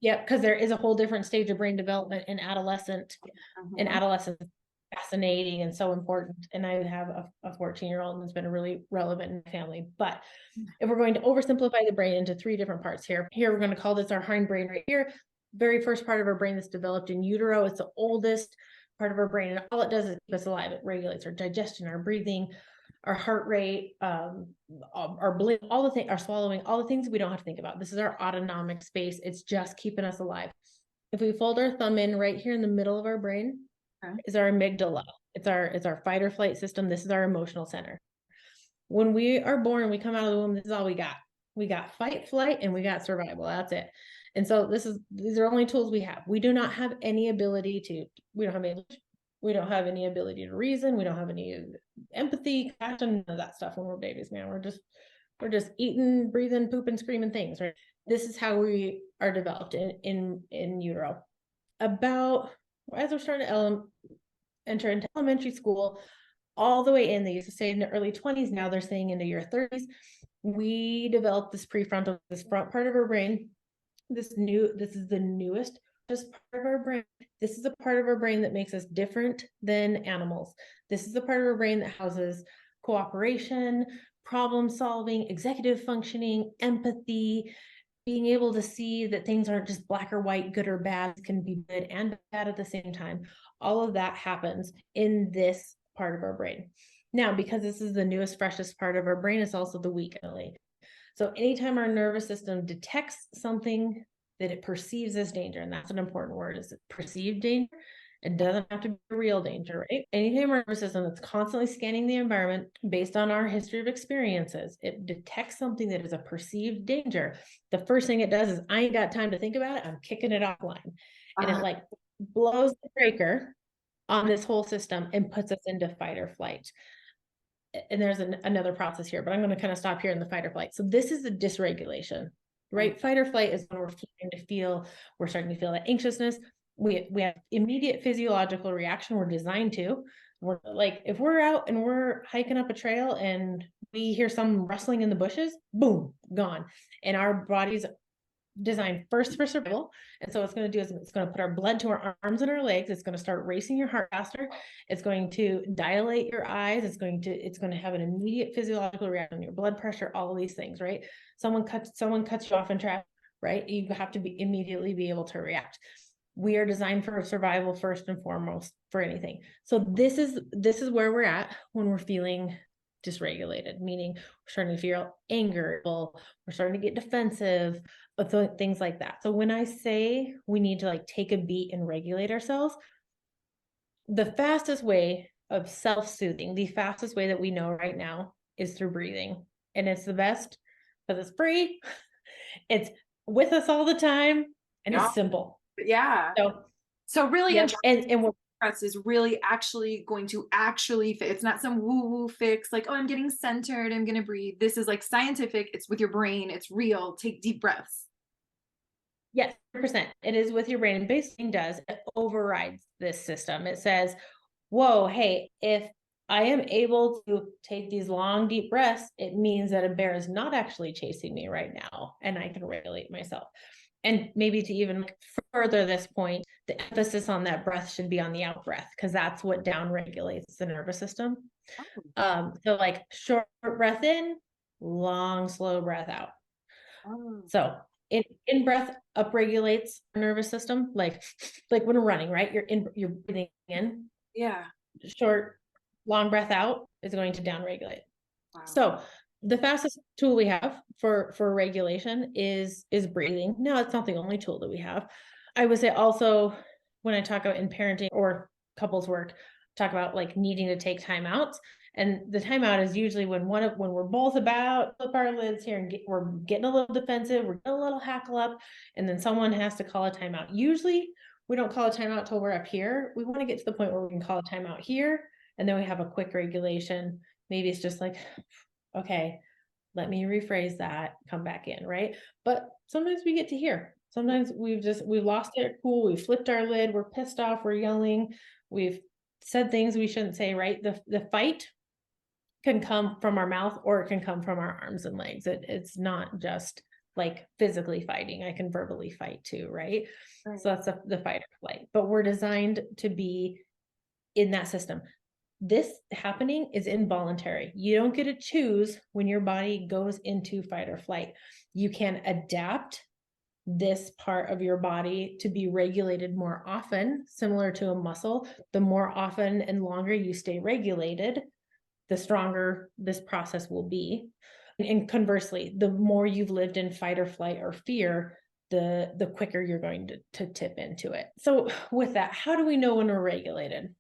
Yeah, because there is a whole different stage of brain development in adolescent, and adolescence is fascinating and so important. And I have a 14-year-old that's been really relevant in my family. But if we're going to oversimplify the brain into 3 different parts here, we're going to call this our hindbrain right here. Very first part of our brain that's developed in utero. It's the oldest part of our brain, and all it does is keep us alive. It regulates our digestion, our breathing, our heart rate, our blood, all the things, our swallowing, all the things we don't have to think about. This is our autonomic space. It's just keeping us alive. If we fold our thumb in right here in the middle of our brain, is our amygdala. It's our fight or flight system. This is our emotional center. When we are born, we come out of the womb, this is all we got. We got fight, flight, and we got survival. That's it. And so these are only tools we have. We do not have any ability to, we don't have any ability to reason. We don't have any empathy, compassion, none of that stuff when we're babies, man. We're just eating, breathing, pooping, screaming things, right? This is how we are developed in utero. About, as we're starting to enter into elementary school, all the way in, they used to say in the early 20s, now they're saying into your 30s, we develop this prefrontal, this front part of our brain. This is the newest part of our brain. This is the part of our brain that makes us different than animals. This is the part of our brain that houses cooperation, problem solving, executive functioning, empathy, being able to see that things aren't just black or white, good or bad, can be good and bad at the same time. All of that happens in this part of our brain. Now, because this is the newest, freshest part of our brain, it's also the weakest. So anytime our nervous system detects something that it perceives as danger, and that's an important word, is it perceived danger? It doesn't have to be real danger, right? Anytime our nervous system that's constantly scanning the environment based on our history of experiences, it detects something that is a perceived danger. The first thing it does is, I ain't got time to think about it. I'm kicking it offline. And it like blows the breaker on this whole system and puts us into fight or flight. And there's another process here, but I'm going to kind of stop here in the fight or flight. So this is the dysregulation, right? Fight or flight is when we're starting to feel that anxiousness. We have immediate physiological reaction. We're designed to. We're like, if we're out and we're hiking up a trail and we hear some rustling in the bushes, boom, gone. And our body's designed first for survival. And so what's going to do is it's going to put our blood to our arms and our legs. It's going to start racing your heart faster. It's going to dilate your eyes. It's going to have an immediate physiological reaction, your blood pressure, all of these things, right? Someone cuts you off in traffic, right? You have to immediately be able to react. We are designed for survival first and foremost for anything. So this is where we're at when we're feeling dysregulated, meaning we're starting to feel anger, we're starting to get defensive, things like that. So when I say we need to like take a beat and regulate ourselves, the fastest way of self-soothing, the fastest way that we know right now is through breathing. And it's the best because it's free, it's with us all the time, and it's simple. Yeah. So, So really yep. And what, breaths is really actually going to actually fit. It's not some woo-woo fix like, oh, I'm getting centered, I'm gonna breathe. This is like scientific, it's with your brain, it's real. Take deep breaths. yes, 100%. It is with your brain. And basically does, it overrides this system. It says, whoa, hey, if I am able to take these long, deep breaths, it means that a bear is not actually chasing me right now, and I can regulate myself. And maybe to even further this point, the emphasis on that breath should be on the out breath, because that's what down regulates the nervous system. So like short breath in, long, slow breath out. Oh, So in breath upregulates our nervous system, like when we're running, right? You're breathing in, yeah. short, long breath out is going to downregulate. Wow. So the fastest tool we have for regulation is breathing. No, it's not the only tool that we have. I would say also, when I talk about in parenting or couples work, talk about like needing to take time out. And the timeout is usually when we're both about flip our lids here and we're getting a little defensive, we're getting a little hackle up, and then someone has to call a timeout. Usually we don't call a timeout till we're up here. We want to get to the point where we can call a timeout here, and then we have a quick regulation. Maybe it's just like, okay, let me rephrase that, come back in, right? But sometimes we get to here. Sometimes we've lost it, cool, we flipped our lid, we're pissed off, we're yelling, we've said things we shouldn't say, right? The fight can come from our mouth, or it can come from our arms and legs. It's not just like physically fighting. I can verbally fight too, right? Right. So that's the fight or flight. But we're designed to be in that system. This happening is involuntary. You don't get to choose when your body goes into fight or flight. You can adapt this part of your body to be regulated more often, similar to a muscle. The more often and longer you stay regulated, the stronger this process will be. And conversely, the more you've lived in fight or flight or fear, the quicker you're going to tip into it. So with that, how do we know when we're regulated?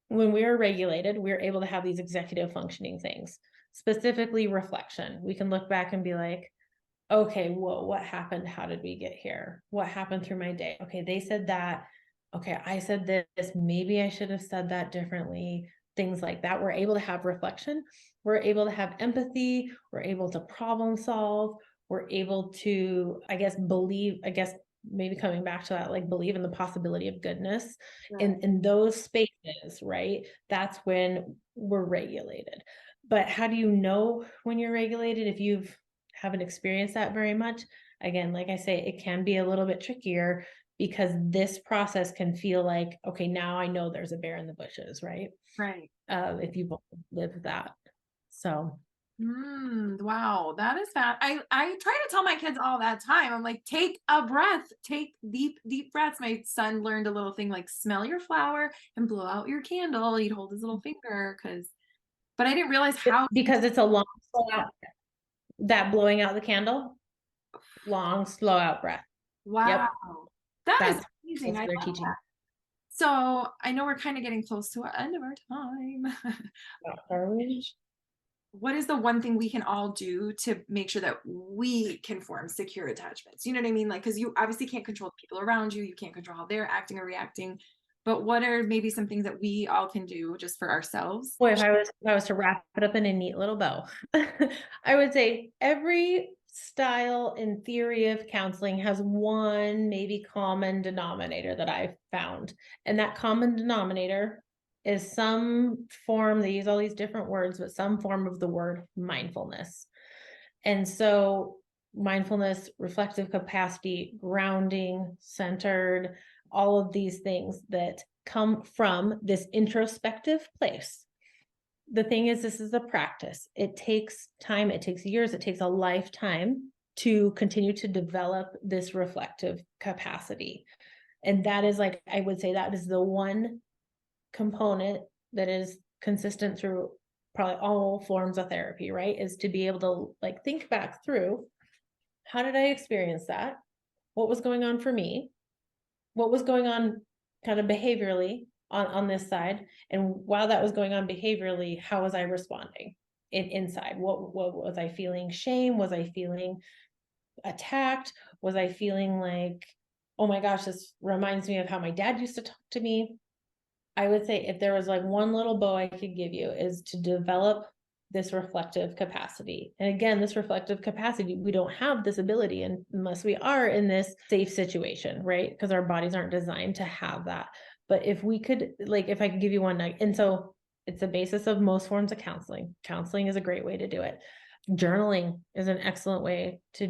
When we are regulated, we're able to have these executive functioning things, specifically reflection. We can look back and be like, okay, whoa, what happened? How did we get here? What happened through my day? Okay, they said that. Okay, I said this. Maybe I should have said that differently. Things like that. We're able to have reflection. We're able to have empathy. We're able to problem solve. We're able to, believe, maybe coming back to that, like believe in the possibility of goodness in those spaces, right? That's when we're regulated. But how do you know when you're regulated if you've haven't experienced that very much? Again, like I say, it can be a little bit trickier because this process can feel like, okay, now I know there's a bear in the bushes, right? Right. If you've lived that. So Wow, that is bad. I try to tell my kids all that time. I'm like, take a breath, take deep breaths. My son learned a little thing like smell your flower and blow out your candle. He'd hold his little finger but I didn't realize how. because it's a long slow out, that blowing out the candle, long slow out breath. Wow, Yep, that is that's amazing. what I they're love teaching. that. So I know we're kind of getting close to our end of our time. Are we? What is the one thing we can all do to make sure that we can form secure attachments? You know what I mean? Like, because you obviously can't control the people around you, you can't control how they're acting or reacting. But what are maybe some things that we all can do just for ourselves? Boy, if I was to wrap it up in a neat little bow, I would say every style and theory of counseling has one maybe common denominator that I've found. And that common denominator is some form, they use all these different words, but some form of the word mindfulness. And so mindfulness, reflective capacity, grounding, centered, all of these things that come from this introspective place. The thing is, this is a practice. It takes time, it takes years, it takes a lifetime to continue to develop this reflective capacity. And that is, like, I would say that is the one component that is consistent through probably all forms of therapy, right? Is to be able to like think back through, how did I experience that? What was going on for me? What was going on kind of behaviorally on this side? And while that was going on behaviorally, how was I responding inside? What was I feeling? Shame? Was I feeling attacked? Was I feeling like oh my gosh, this reminds me of how my dad used to talk to me. I would say if there was like one little bow I could give you is to develop this reflective capacity. And again, this reflective capacity, we don't have this ability unless we are in this safe situation, right? Because our bodies aren't designed to have that. But if we could, like, if I could give you one night, and so it's the basis of most forms of counseling. Counseling is a great way to do it. Journaling is an excellent way to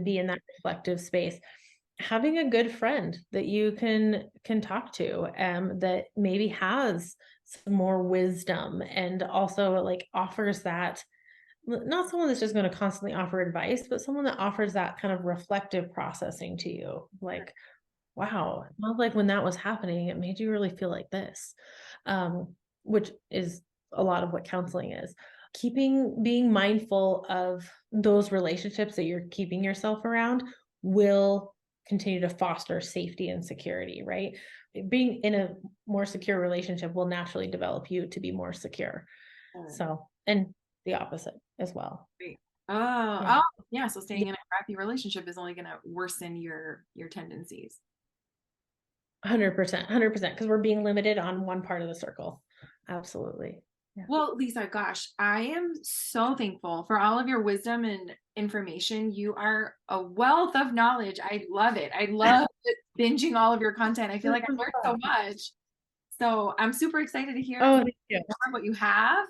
be in that reflective space. Having a good friend that you can talk to, that maybe has some more wisdom and also like offers that, not someone that's just going to constantly offer advice, but someone that offers that kind of reflective processing to you. Like, wow, not like when that was happening, it made you really feel like this, which is a lot of what counseling is. Being mindful of those relationships that you're keeping yourself around will continue to foster safety and security, right? Being in a more secure relationship will naturally develop you to be more secure. So, and the opposite as well. Great. Yeah. Yeah. So staying in a crappy relationship is only going to worsen your tendencies. 100%, 100%, because we're being limited on one part of the circle. Absolutely. Yeah. Well, Lisa, gosh, I am so thankful for all of your wisdom and information. You are a wealth of knowledge. I love it. I love binging all of your content. I feel like I learned so much. So I'm super excited to hear Thank you. more what you have.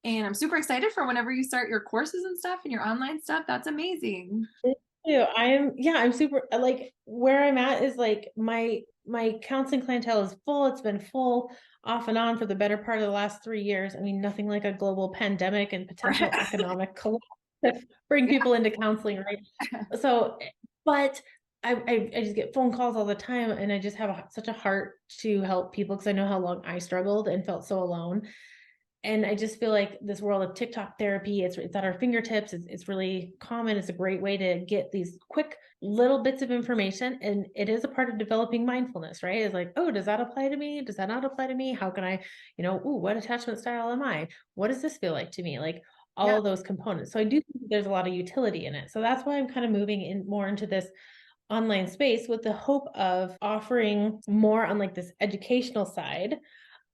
And I'm super excited for whenever you start your courses and stuff and your online stuff. That's amazing. Thank you. I'm super, like, where I'm at is like my counseling clientele is full. It's been full off and on for the better part of the last 3 years. I mean, nothing like a global pandemic and potential economic collapse to bring people into counseling, right? So, but I just get phone calls all the time, and I just have such a heart to help people because I know how long I struggled and felt so alone. And I just feel like this world of TikTok therapy, it's at our fingertips. It's really common. It's a great way to get these quick little bits of information. And it is a part of developing mindfulness, right? It's like, oh, does that apply to me? Does that not apply to me? How can I, what attachment style am I? What does this feel like to me? Like all of those components. So I do think there's a lot of utility in it. So that's why I'm kind of moving in more into this online space with the hope of offering more on like this educational side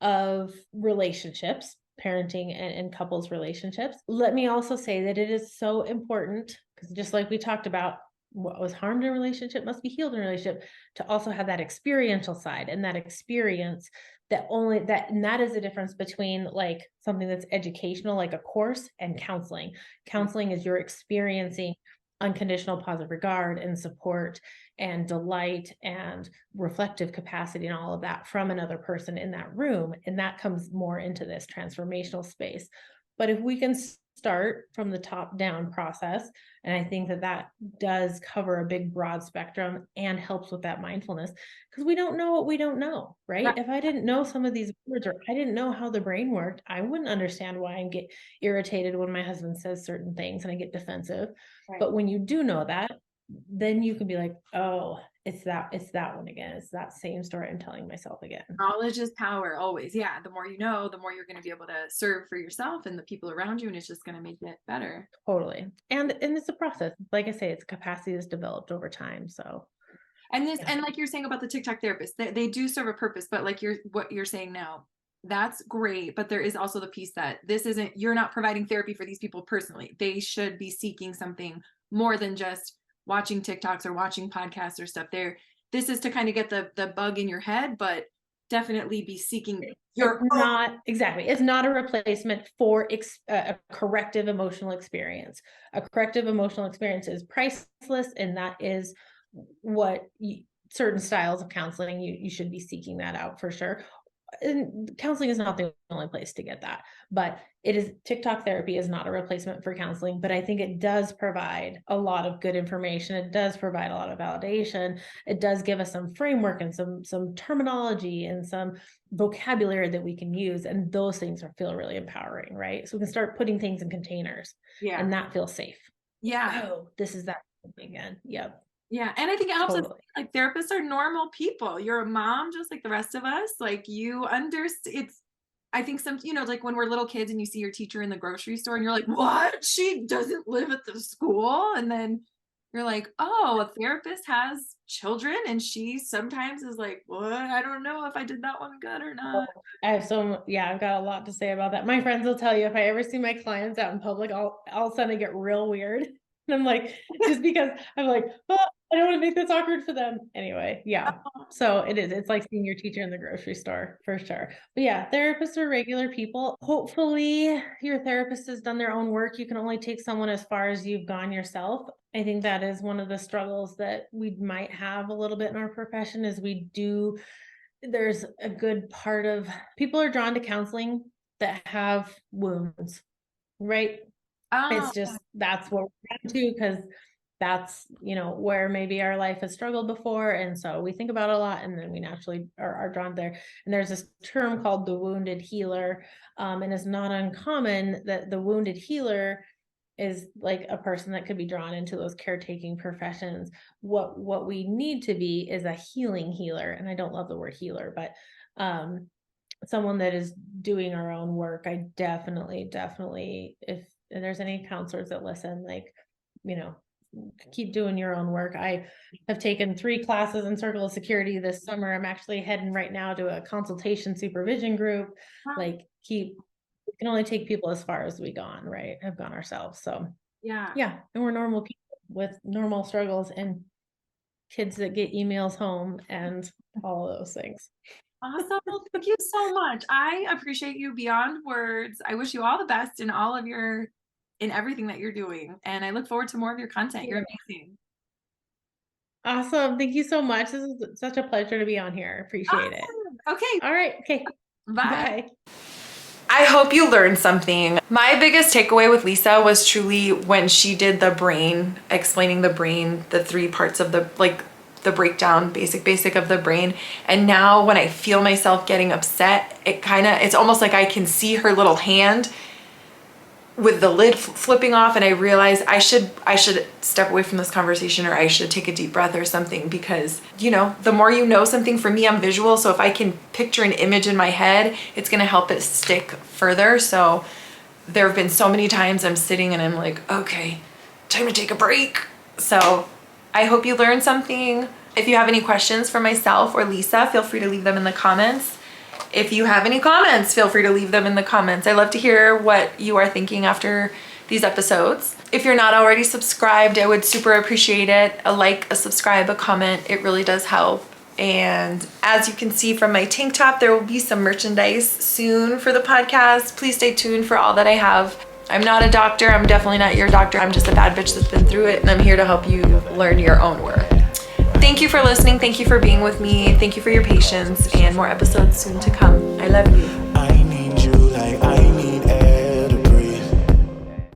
of relationships, parenting and couples relationships. Let me also say that it is so important, because just like we talked about, what was harmed in a relationship must be healed in a relationship, to also have that experiential side and that experience and that is the difference between like something that's educational, like a course, and counseling. Counseling is you're experiencing unconditional positive regard and support and delight and reflective capacity and all of that from another person in that room. And that comes more into this transformational space. But if we can start from the top down process, and I think that does cover a big broad spectrum and helps with that mindfulness, because we don't know what we don't know, right? If I didn't know some of these words, or I didn't know how the brain worked, I wouldn't understand why I get irritated when my husband says certain things and I get defensive. But when you do know that, then you can be like, oh, it's that one again. It's that same story I'm telling myself again. Knowledge is power always. Yeah. The more you know, the more you're going to be able to serve for yourself and the people around you. And it's just going to make it better. Totally. And it's a process. Like I say, it's capacity that's developed over time. So. And and like you're saying about the TikTok therapists, they do serve a purpose, but like what you're saying now, that's great. But there is also the piece that you're not providing therapy for these people personally. They should be seeking something more than just watching TikToks or watching podcasts or stuff. This is to kind of get the bug in your head, but definitely be seeking it's not a replacement for a corrective emotional experience. A corrective emotional experience is priceless, and that is what certain styles of counseling, you should be seeking that out for sure. And counseling is not the only place to get that, but TikTok therapy is not a replacement for counseling, but I think it does provide a lot of good information. It does provide a lot of validation. It does give us some framework and some terminology and some vocabulary that we can use. And those things feel really empowering, right? So we can start putting things in containers, and that feels safe. Yeah. Oh, this is that again. Yep. Yeah. And I think it helps us, like, therapists are normal people. You're a mom, just like the rest of us. Like, you understand. I think like when we're little kids and you see your teacher in the grocery store and you're like, what? She doesn't live at the school. And then you're like, oh, a therapist has children and she sometimes is like, what? I don't know if I did that one good or not. I have I've got a lot to say about that. My friends will tell you if I ever see my clients out in public, all of a sudden I get real weird. And I'm like, just because I'm like, oh, I don't want to make this awkward for them. Anyway, yeah. So it's like seeing your teacher in the grocery store for sure. But yeah, therapists are regular people. Hopefully your therapist has done their own work. You can only take someone as far as you've gone yourself. I think that is one of the struggles that we might have a little bit in our profession is there's a good part of people are drawn to counseling that have wounds, right? Oh, It's just, that's what we're drawn to because that's, where maybe our life has struggled before. And so we think about it a lot and then we naturally are drawn there. And there's this term called the wounded healer. And it's not uncommon that the wounded healer is like a person that could be drawn into those caretaking professions. What we need to be is a healing healer. And I don't love the word healer, but someone that is doing our own work. I definitely, if there's any counselors that listen, like, keep doing your own work. I have taken 3 classes in Circle of Security this summer. I'm actually heading right now to a consultation supervision group. wow. Like we can only take people as far as have gone ourselves. So Yeah. and we're normal people with normal struggles and kids that get emails home and all of those things. Awesome. Well, thank you so much. I appreciate you beyond words. I wish you all the best in everything that you're doing. And I look forward to more of your content. You're amazing. Awesome. Thank you so much. This is such a pleasure to be on here. Appreciate it. Okay. All right. Okay. Bye. I hope you learned something. My biggest takeaway with Lisa was truly when she did the brain, explaining the brain, the 3 parts of the breakdown, basic of the brain. And now when I feel myself getting upset, it's almost like I can see her little hand with the lid flipping off, and I realize I should step away from this conversation, or I should take a deep breath or something, because the more you know something, for me, I'm visual, so if I can picture an image in my head, it's gonna help it stick further. So there have been so many times I'm sitting and I'm like, okay, time to take a break. So I hope you learned something. If you have any questions for myself or Lisa, feel free to leave them in the comments. If you have any comments, feel free to leave them in the comments. I love to hear what you are thinking after these episodes. If you're not already subscribed, I would super appreciate it. A like, a subscribe, a comment, it really does help. And as you can see from my tank top, there will be some merchandise soon for the podcast. Please stay tuned for all that I have. I'm not a doctor. I'm definitely not your doctor. I'm just a bad bitch that's been through it, and I'm here to help you learn your own work. Thank you for listening. Thank you for being with me. Thank you for your patience, and more episodes soon to come. I love you.